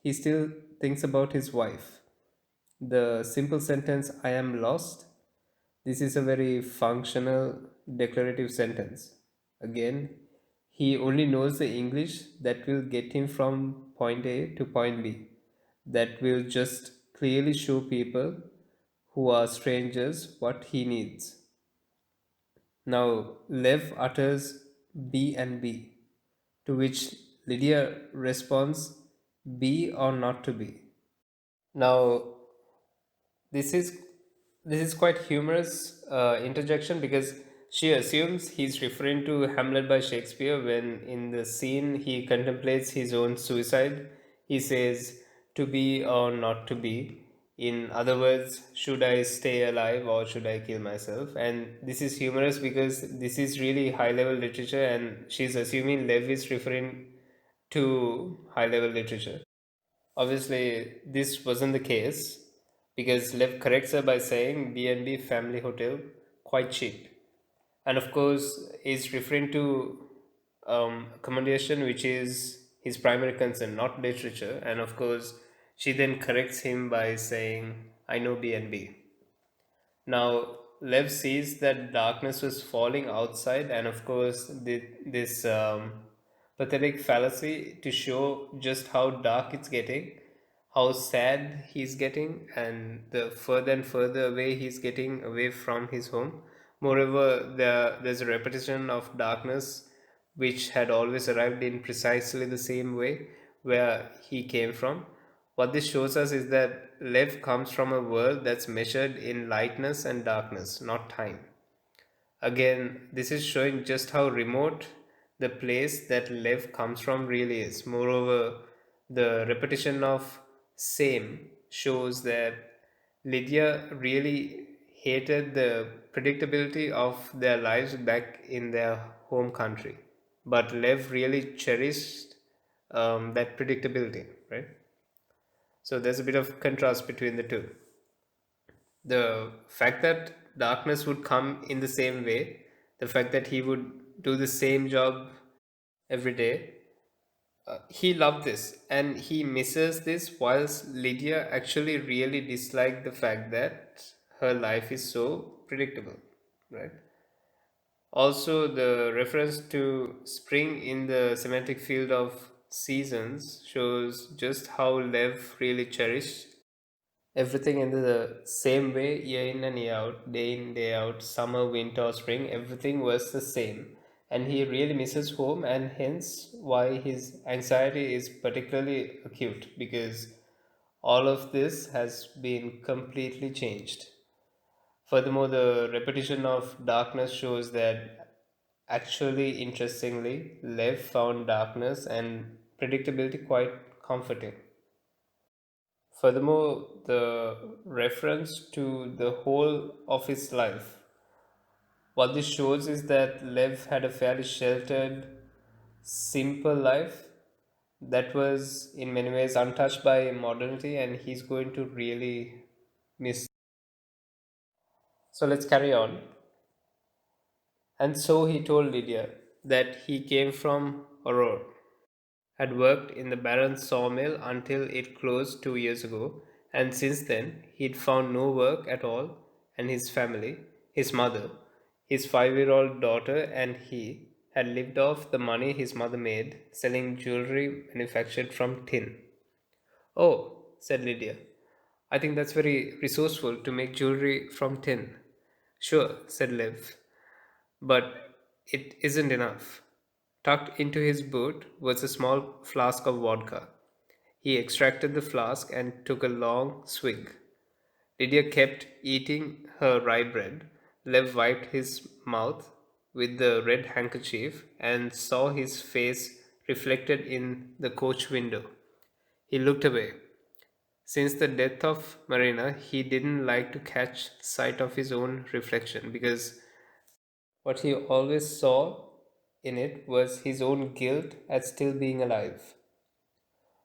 he still thinks about his wife. The simple sentence, "I am lost," this is a very functional declarative sentence. Again, he only knows the English that will get him from point A to point B, that will just clearly show people who are strangers what he needs. Now, Lev utters B and B, to which Lydia responds, "Be or not to be." Now, this is this is quite humorous interjection because she assumes he's referring to Hamlet by Shakespeare when in the scene he contemplates his own suicide. He says, "To be or not to be." In other words, should I stay alive or should I kill myself? And this is humorous because this is really high level literature, and she's assuming Lev is referring to high level literature. Obviously, this wasn't the case because Lev corrects her by saying B&B family hotel quite cheap, and of course is referring to accommodation, which is his primary concern, not literature. And of course, she then corrects him by saying, "I know B&B." Now, Lev sees that darkness was falling outside, and of course, this pathetic fallacy to show just how dark it's getting, how sad he's getting, and the further and further away he's getting away from his home. Moreover, there's a repetition of darkness which had always arrived in precisely the same way where he came from. What this shows us is that Lev comes from a world that's measured in lightness and darkness, not time. Again, this is showing just how remote the place that Lev comes from really is. Moreover, the repetition of same shows that Lydia really hated the predictability of their lives back in their home country. But Lev really cherished that predictability, right? So there's a bit of contrast between the two. The fact that darkness would come in the same way, the fact that he would do the same job every day, he loved this and he misses this, whilst Lydia actually really disliked the fact that her life is so predictable, right? Also, the reference to spring in the semantic field of seasons shows just how Lev really cherished everything in the same way, year in and year out, day in, day out, summer, winter, or spring, everything was the same. And he really misses home, and hence why his anxiety is particularly acute because all of this has been completely changed. Furthermore, the repetition of darkness shows that actually, interestingly, Lev found darkness and predictability quite comforting. Furthermore, the reference to the whole of his life. What this shows is that Lev had a fairly sheltered, simple life that was in many ways untouched by modernity, and he's going to really miss. So let's carry on. And so he told Lydia that he came from Aurora, had worked in the Baron's sawmill until it closed 2 years ago, and since then he'd found no work at all, and his family, his mother, his 5-year-old daughter, and he had lived off the money his mother made selling jewelry manufactured from tin. Oh, said Lydia. I think that's very resourceful to make jewelry from tin. Sure, said Liv, but it isn't enough. Tucked into his boot was a small flask of vodka. He extracted the flask and took a long swig. Lydia kept eating her rye bread. Lev wiped his mouth with the red handkerchief and saw his face reflected in the coach window. He looked away. Since the death of Marina, he didn't like to catch sight of his own reflection because what he always saw in it was his own guilt at still being alive.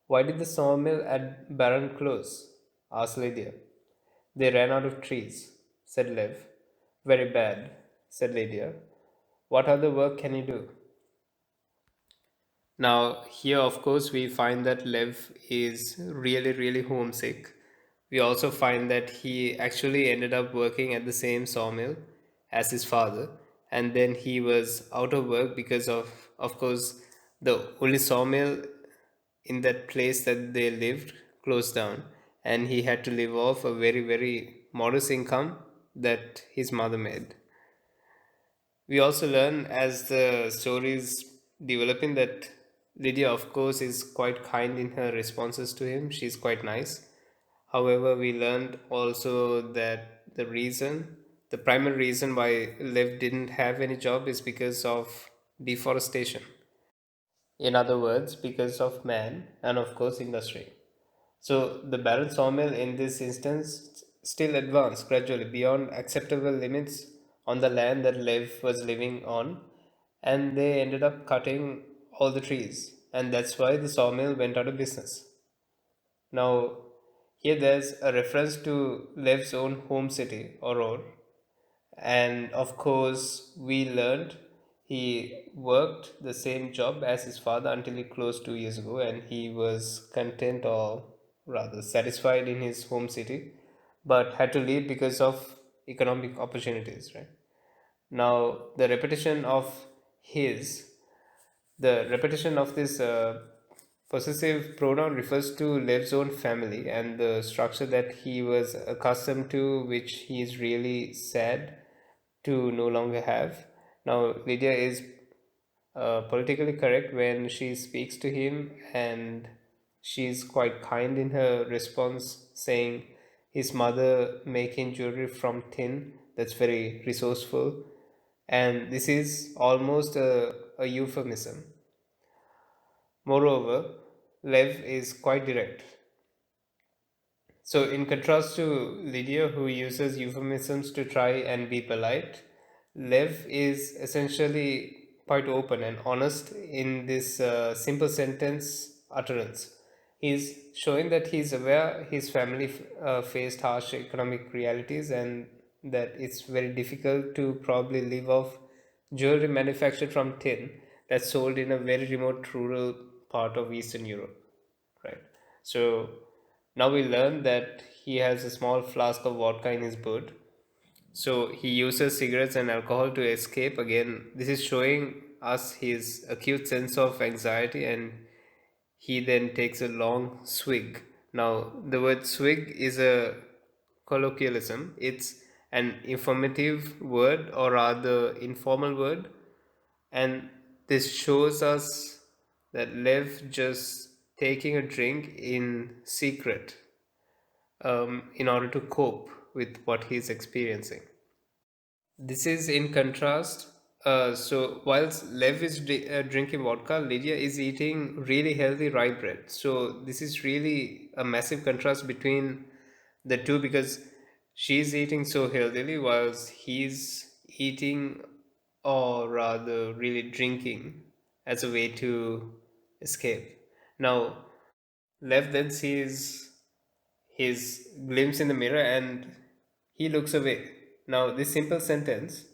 Why did the sawmill at Barron close? Asked Lydia. They ran out of trees, said Lev. Very bad, said Lydia. What other work can you do? Now, here, of course, we find that Lev is really, really homesick. We also find that he actually ended up working at the same sawmill as his father, and then he was out of work because of course, the only sawmill in that place that they lived closed down, and he had to live off a very, very modest income that his mother made. We also learn as the story is developing that Lydia, of course, is quite kind in her responses to him. She's quite nice. However, we learned also that the primary reason why Liv didn't have any job is because of deforestation. In other words, because of man and, of course, industry. So the barrel sawmill in this instance still advanced gradually beyond acceptable limits on the land that Lev was living on, and they ended up cutting all the trees, and that's why the sawmill went out of business. Now, here there's a reference to Lev's own home city, Aurora, and of course, we learned he worked the same job as his father until he closed 2 years ago, and he was content or rather satisfied in his home city, but had to leave because of economic opportunities, right? Now, his the repetition of this possessive pronoun refers to Lev's own family and the structure that he was accustomed to, which he is really sad to no longer have. Now, Lydia is politically correct when she speaks to him, and she's quite kind in her response, saying his mother making jewelry from tin. That's very resourceful, and this is almost a euphemism. Moreover, Lev is quite direct. So, in contrast to Lydia, who uses euphemisms to try and be polite, Lev is essentially quite open and honest in this simple sentence utterance. He's showing that he's aware his family faced harsh economic realities and that it's very difficult to probably live off jewelry manufactured from tin that's sold in a very remote rural part of Eastern Europe, right? So now we learn that he has a small flask of vodka in his boot. So he uses cigarettes and alcohol to escape. Again, this is showing us his acute sense of anxiety, and he then takes a long swig. Now, the word swig is a colloquialism, it's an informative word or rather informal word, and this shows us that Lev just taking a drink in secret in order to cope with what he's experiencing. This is in contrast. So, whilst Lev is drinking vodka, Lydia is eating really healthy rye bread. So, this is really a massive contrast between the two because she's eating so healthily whilst he's eating or rather really drinking as a way to escape. Now, Lev then sees his glimpse in the mirror and he looks away. Now, this simple sentence,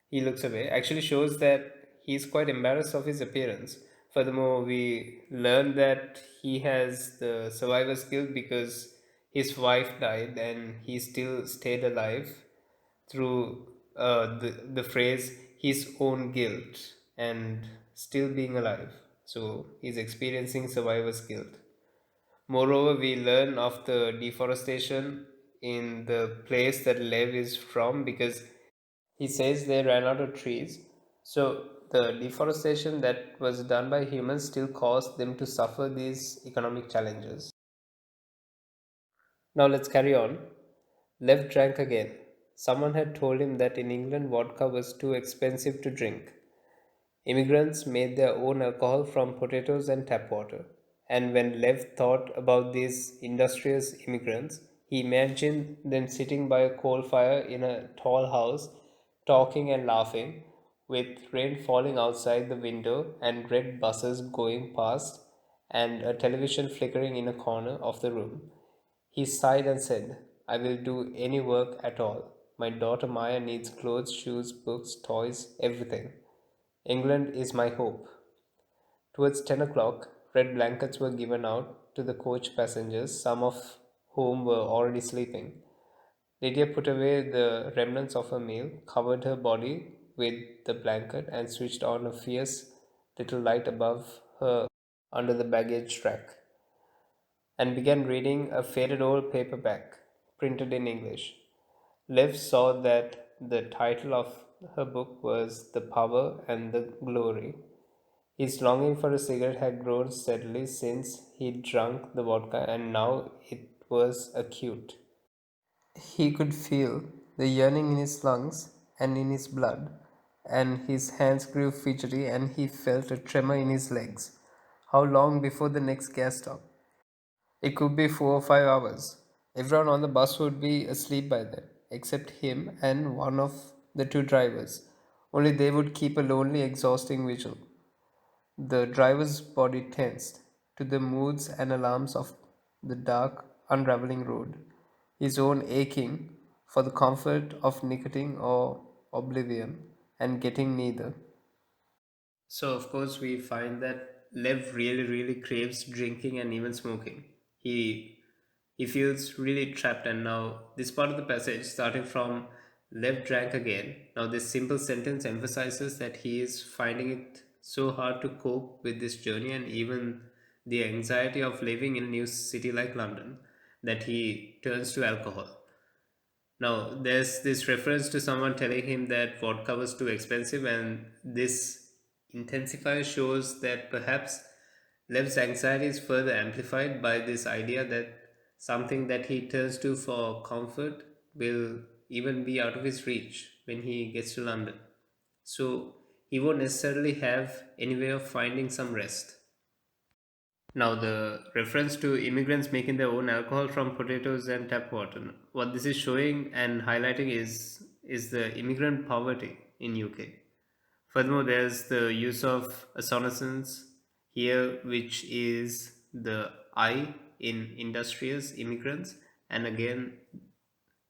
he looks away, actually shows that he's quite embarrassed of his appearance. Furthermore, we learn that he has the survivor's guilt because his wife died and he still stayed alive through the phrase his own guilt and still being alive. So he's experiencing survivor's guilt. Moreover, we learn of the deforestation in the place that Lev is from because he says they ran out of trees. So the deforestation that was done by humans still caused them to suffer these economic challenges. Now let's carry on. Lev drank again. Someone had told him that in England vodka was too expensive to drink. Immigrants made their own alcohol from potatoes and tap water. And when Lev thought about these industrious immigrants, he imagined them sitting by a coal fire in a tall house, talking and laughing, with rain falling outside the window and red buses going past, and a television flickering in a corner of the room. He sighed and said, I will do any work at all. My daughter Maya needs clothes, shoes, books, toys, everything. England is my hope. Towards 10 o'clock, red blankets were given out to the coach passengers, some of whom were already sleeping. Lydia put away the remnants of her meal, covered her body with the blanket, and switched on a fierce little light above her under the baggage rack, and began reading a faded old paperback printed in English. Liv saw that the title of her book was The Power and the Glory. His longing for a cigarette had grown steadily since he'd drunk the vodka, and now it was acute. He could feel the yearning in his lungs and in his blood, and his hands grew fidgety, and he felt a tremor in his legs. How long before the next gas stop? It could be 4 or 5 hours. Everyone on the bus would be asleep by then, except him and one of the two drivers. Only they would keep a lonely, exhausting vigil. The driver's body tensed to the moods and alarms of the dark, unraveling road, his own aching for the comfort of nicotine or oblivion, and getting neither. So, of course, we find that Lev really, really craves drinking and even smoking. He he feels really trapped, and now this part of the passage, starting from Lev drank again. Now, this simple sentence emphasizes that he is finding it so hard to cope with this journey and even the anxiety of living in a new city like London that he turns to alcohol. Now, there's this reference to someone telling him that vodka was too expensive, and this intensifier shows that perhaps Lev's anxiety is further amplified by this idea that something that he turns to for comfort will even be out of his reach when he gets to London. So, he won't necessarily have any way of finding some rest. Now, the reference to immigrants making their own alcohol from potatoes and tap water. What this is showing and highlighting is the immigrant poverty in UK. Furthermore, there's the use of assonance here, which is the I in industrious immigrants, and again,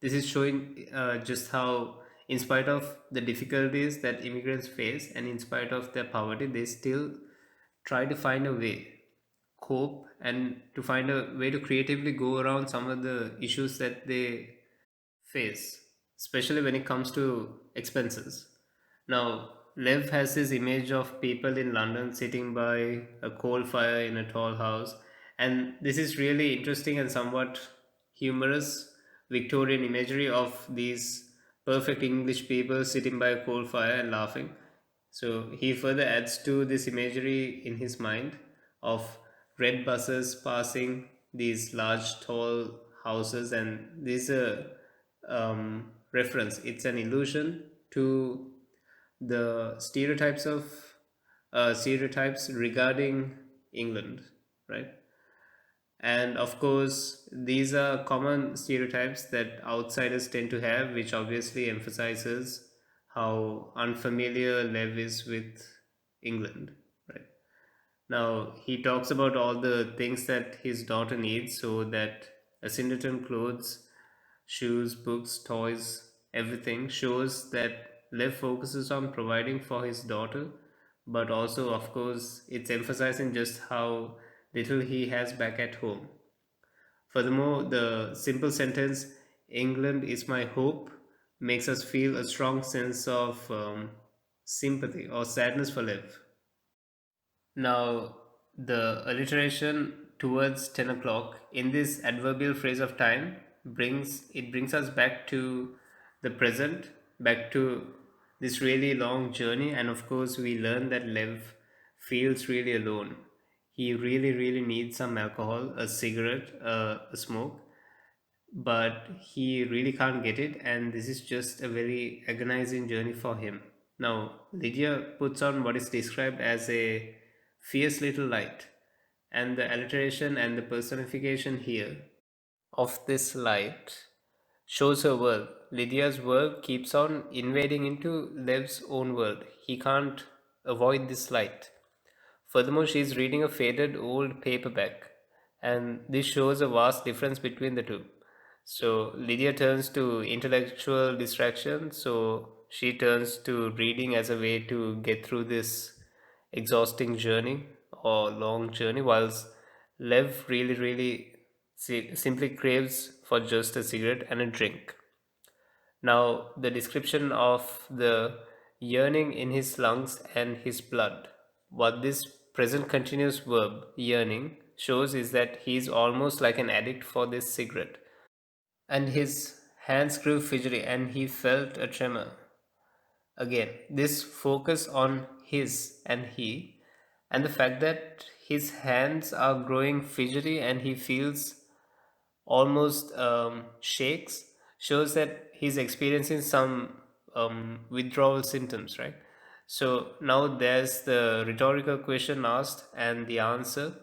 this is showing just how, in spite of the difficulties that immigrants face, and in spite of their poverty, they still try to find a way cope and to find a way to creatively go around some of the issues that they face, especially when it comes to expenses. Now, Lev has this image of people in London sitting by a coal fire in a tall house, and this is really interesting and somewhat humorous Victorian imagery of these perfect English people sitting by a coal fire and laughing. So he further adds to this imagery in his mind of red buses passing these large, tall houses, and this is a reference. It's an illusion to the stereotypes regarding England, right? And of course, these are common stereotypes that outsiders tend to have, which obviously emphasizes how unfamiliar Lev is with England, right? Now, he talks about all the things that his daughter needs, so that a Cinderton clothes, shoes, books, toys, everything shows that Lev focuses on providing for his daughter, but also, of course, it's emphasizing just how little he has back at home. Furthermore, the simple sentence, England is my hope, makes us feel a strong sense of sympathy or sadness for Lev. Now, the alliteration towards 10 o'clock in this adverbial phrase of time brings us back to the present, back to this really long journey, and of course, we learn that Lev feels really alone. He really, really needs some alcohol, a cigarette, a smoke, but he really can't get it, and this is just a very agonizing journey for him. Now, Lydia puts on what is described as a fierce little light, and the alliteration and the personification here of this light shows her world. Lydia's world keeps on invading into Lev's own world. He can't avoid this light. Furthermore, she is reading a faded old paperback, and this shows a vast difference between the two. So, Lydia turns to intellectual distraction, so she turns to reading as a way to get through this exhausting journey or long journey, whilst Lev really, really simply craves for just a cigarette and a drink. Now, the description of the yearning in his lungs and his blood. What this present continuous verb, yearning, shows is that he is almost like an addict for this cigarette. And his hands grew fidgety and he felt a tremor. Again, this focus on his and he, and the fact that his hands are growing fidgety and he feels almost shakes shows that he's experiencing some withdrawal symptoms, right? So now there's the rhetorical question asked and the answer.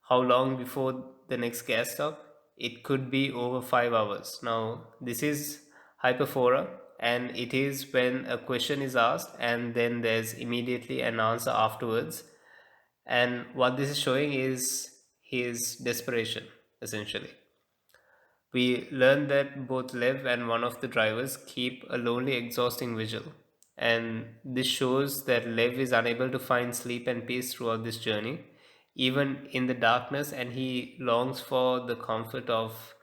How long before the next gas stop? It could be over 5 hours. Now, this is hyperphora, and it is when a question is asked and then there's immediately an answer afterwards. And what this is showing is his desperation, essentially. We learn that both Lev and one of the drivers keep a lonely, exhausting vigil. And this shows that Lev is unable to find sleep and peace throughout this journey, even in the darkness, and he longs for the comfort of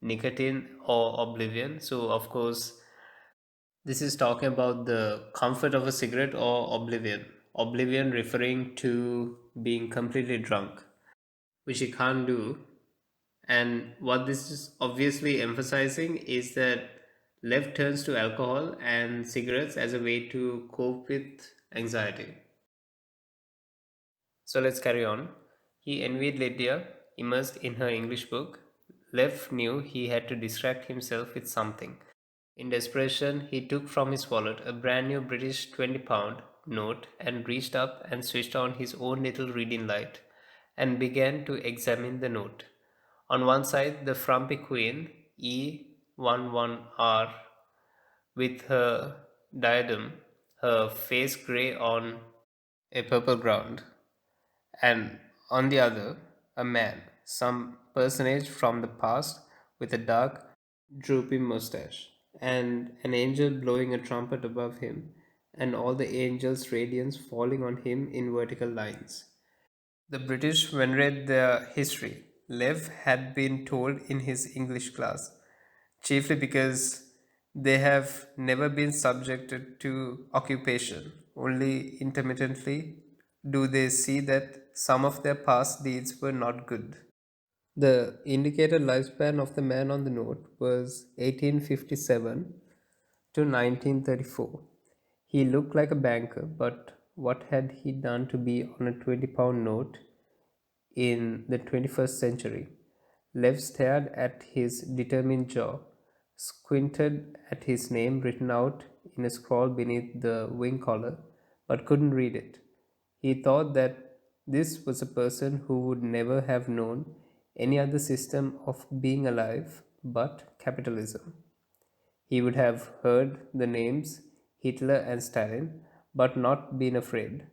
nicotine or oblivion. So, of course, this is talking about the comfort of a cigarette or oblivion. Oblivion referring to being completely drunk, which he can't do. And what this is obviously emphasizing is that Lev turns to alcohol and cigarettes as a way to cope with anxiety. So let's carry on. He envied Lydia, immersed in her English book. Lev knew he had to distract himself with something. In desperation, he took from his wallet a brand new British £20 note and reached up and switched on his own little reading light and began to examine the note. On one side, the frumpy queen, E11R, with her diadem, her face grey on a purple ground, and on the other, a man, some personage from the past with a dark, droopy mustache, and an angel blowing a trumpet above him, and all the angels' radiance falling on him in vertical lines. The British venerate their history. Lev had been told in his English class, chiefly because they have never been subjected to occupation. Only intermittently do they see that some of their past deeds were not good. The indicated lifespan of the man on the note was 1857 to 1934. He looked like a banker, but what had he done to be on a £20 note in the 21st century? Lev stared at his determined jaw, squinted at his name written out in a scrawl beneath the wing collar, but couldn't read it. He thought that this was a person who would never have known any other system of being alive but capitalism. He would have heard the names Hitler and Stalin, but not been afraid.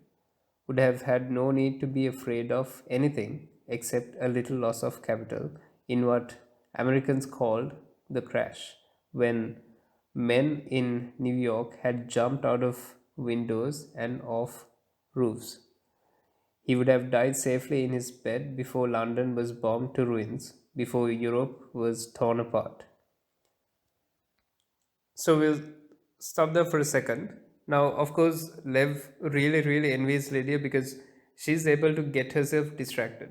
would have had no need to be afraid of anything except a little loss of capital in what Americans called the crash, when men in New York had jumped out of windows and off roofs. He would have died safely in his bed before London was bombed to ruins, before Europe was torn apart. So we'll stop there for a second. Now, of course, Lev really envies Lydia because she's able to get herself distracted.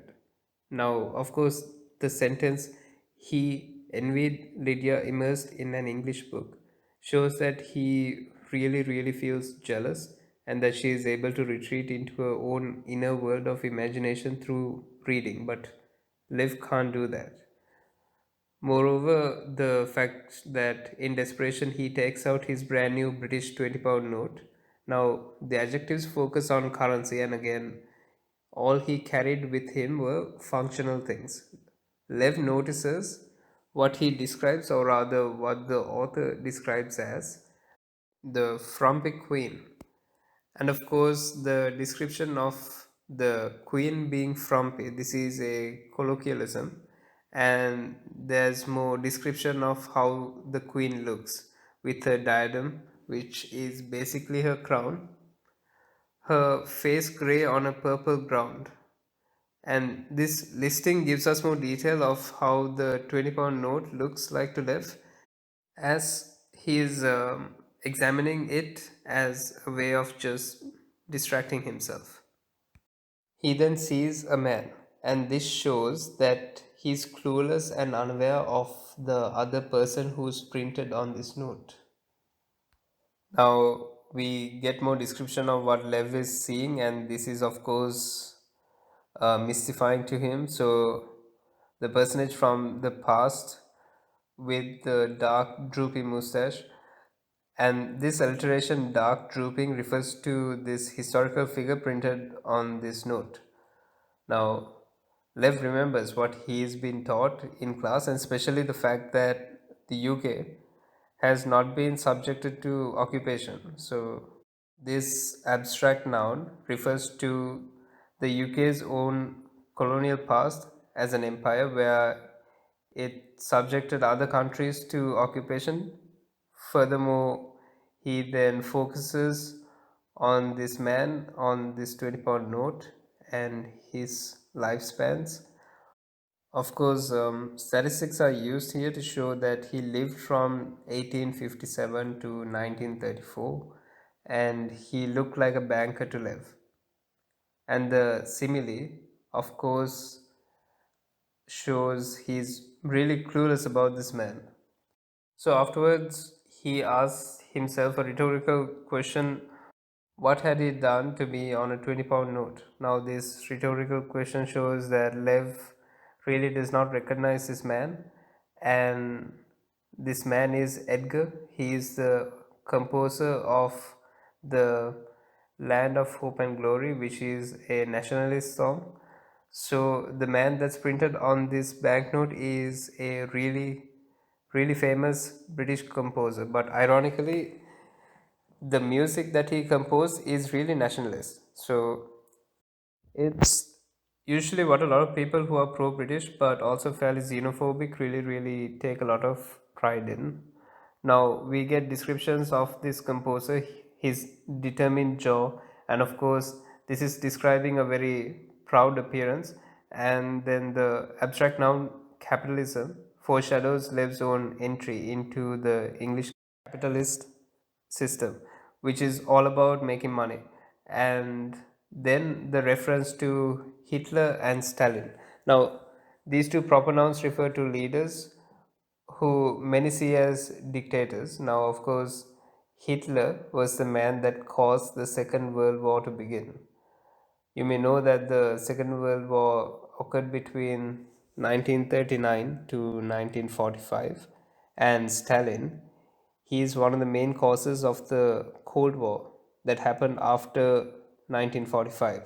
Now, of course, the sentence he envied Lydia immersed in an English book shows that he really feels jealous and that she is able to retreat into her own inner world of imagination through reading. But Liv can't do that. Moreover, the fact that in desperation he takes out his brand new British £20 note. Now, the adjectives focus on currency, and again, all he carried with him were functional things. Lev notices what he describes, or rather, what the author describes as the frumpy queen. And of course, the description of the queen being frumpy, this is a colloquialism, and there's more description of how the queen looks with her diadem, which is basically her crown, her face gray on a purple ground. And this listing gives us more detail of how the £20 note looks like to Lev as he is examining it as a way of just distracting himself. He then sees a man, and this shows that he's clueless and unaware of the other person who's printed on this note. Now we get more description of what Lev is seeing, and this is, of course, mystifying to him. So, the personage from the past with the dark, droopy mustache, and this alteration, dark drooping, refers to this historical figure printed on this note. Now, Lev remembers what he's been taught in class, and especially the fact that the UK has not been subjected to occupation. So, this abstract noun refers to the UK's own colonial past as an empire where it subjected other countries to occupation. Furthermore, he then focuses on this man on this £20 note and his lifespans. Of course, statistics are used here to show that he lived from 1857 to 1934 and he looked like a banker to live. And the simile, of course, shows he's really clueless about this man. So afterwards, he asks himself a rhetorical question: what had he done to me on a £20 note? Now, this rhetorical question shows that Lev really does not recognize this man, and this man is Edgar. He is the composer of the Land of Hope and Glory, which is a nationalist song. So, the man that's printed on this banknote is a really famous British composer, but ironically, the music that he composed is really nationalist. So it's usually what a lot of people who are pro British but also fairly xenophobic really take a lot of pride in. Now we get descriptions of this composer, his determined jaw, and of course, this is describing a very proud appearance. And then the abstract noun capitalism foreshadows Lev's own entry into the English capitalist system, which is all about making money. And then the reference to Hitler and Stalin. Now, these two proper nouns refer to leaders who many see as dictators. Now, of course, Hitler was the man that caused the Second World War to begin. You may know that the Second World War occurred between 1939 to 1945, and Stalin, he is one of the main causes of the Cold War that happened after 1945.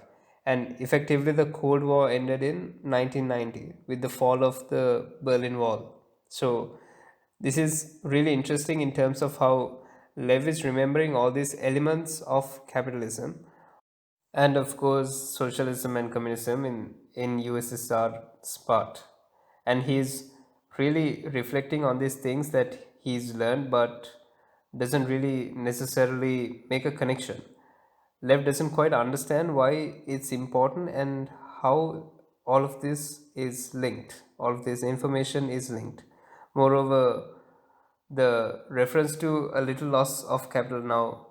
And effectively, the Cold War ended in 1990 with the fall of the Berlin Wall. So, this is really interesting in terms of how Lev is remembering all these elements of capitalism And of course, socialism and communism in USSR part. And he's really reflecting on these things that he's learned but doesn't really necessarily make a connection. Lev doesn't quite understand why it's important and how all of this is linked. All of this information is linked. Moreover, the reference to a little loss of capital now.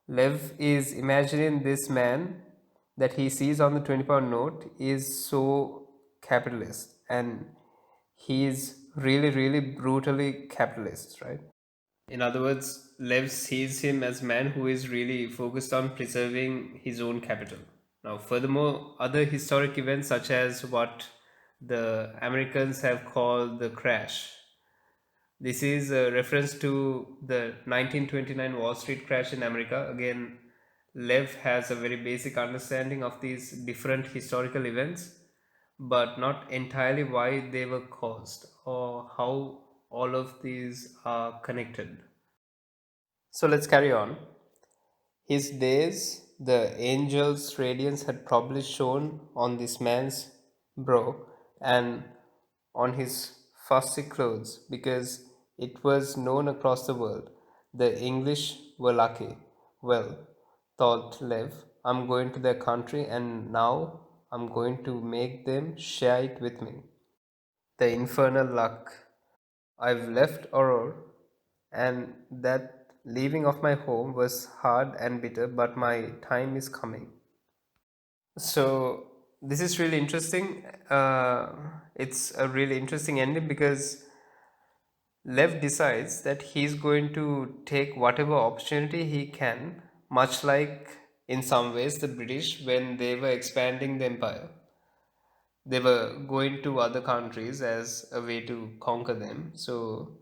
Lev is imagining this man that he sees on the 20-pound note is so capitalist, and he is really, really brutally capitalist, right? In other words, Lev sees him as a man who is really focused on preserving his own capital. Now, furthermore, other historic events such as what the Americans have called the crash. This is a reference to the 1929 Wall Street crash in America. Again, Lev has a very basic understanding of these different historical events, but not entirely why they were caused or how all of these are connected. So let's carry on. His days, the angel's radiance had probably shone on this man's brow and on his fussy clothes because it was known across the world. The English were lucky. Well, thought Lev, I'm going to their country and now I'm going to make them share it with me. The infernal luck. I've left Aurora, and that leaving of my home was hard and bitter, but my time is coming. So, this is really interesting. It's a really interesting ending because Lev decides that he's going to take whatever opportunity he can, much like in some ways the British when they were expanding the empire. They were going to other countries as a way to conquer them. So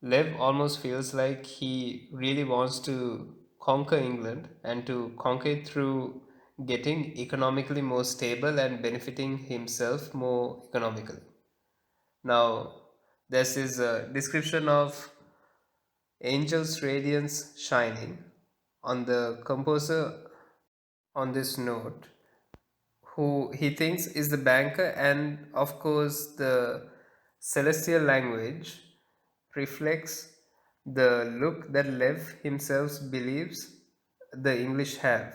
Lev almost feels like he really wants to conquer England and to conquer it through getting economically more stable and benefiting himself more economically. Now, this is a description of Angel's radiance shining on the composer on this note who he thinks is the banker, and of course, the celestial language reflects the look that Lev himself believes the English have.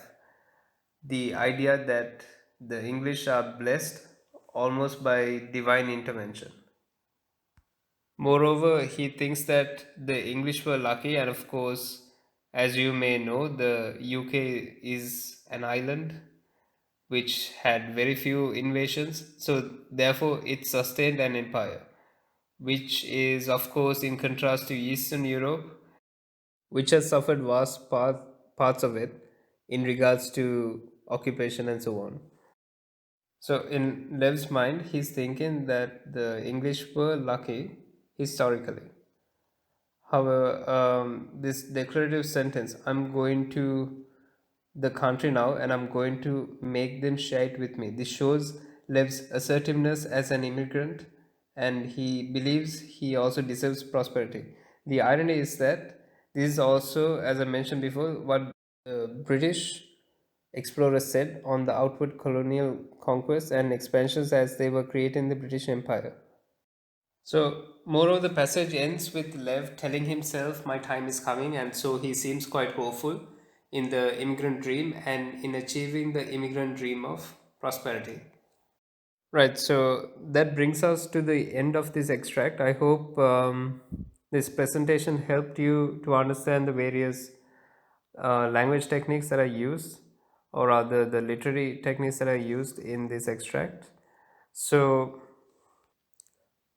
The idea that the English are blessed almost by divine intervention. Moreover, he thinks that the English were lucky, and of course, as you may know, the UK is an island which had very few invasions, so therefore it sustained an empire, which is, of course, in contrast to Eastern Europe, which has suffered vast parts of it in regards to occupation and so on. So, in Lev's mind, he's thinking that the English were lucky historically. However, this declarative sentence, I'm going to the country now and I'm going to make them share it with me. This shows Lev's assertiveness as an immigrant, and he believes he also deserves prosperity. The irony is that this is also, as I mentioned before, what the British explorers said on the outward colonial conquests and expansions as they were creating the British Empire. So, moreover, the passage ends with Lev telling himself, my time is coming, and so he seems quite hopeful in the immigrant dream and in achieving the immigrant dream of prosperity. Right, so that brings us to the end of this extract. I hope this presentation helped you to understand the various language techniques that are used, or rather, the literary techniques that are used in this extract. So,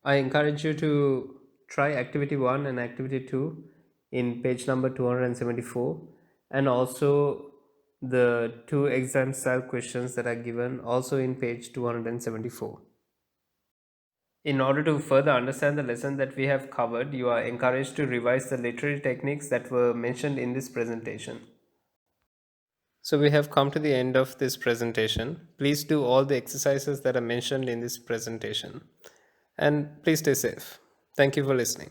I encourage you to try activity 1 and activity 2 in page number 274, and also the two exam style questions that are given also in page 274. In order to further understand the lesson that we have covered, you are encouraged to revise the literary techniques that were mentioned in this presentation. So we have come to the end of this presentation. Please do all the exercises that are mentioned in this presentation. And please stay safe. Thank you for listening.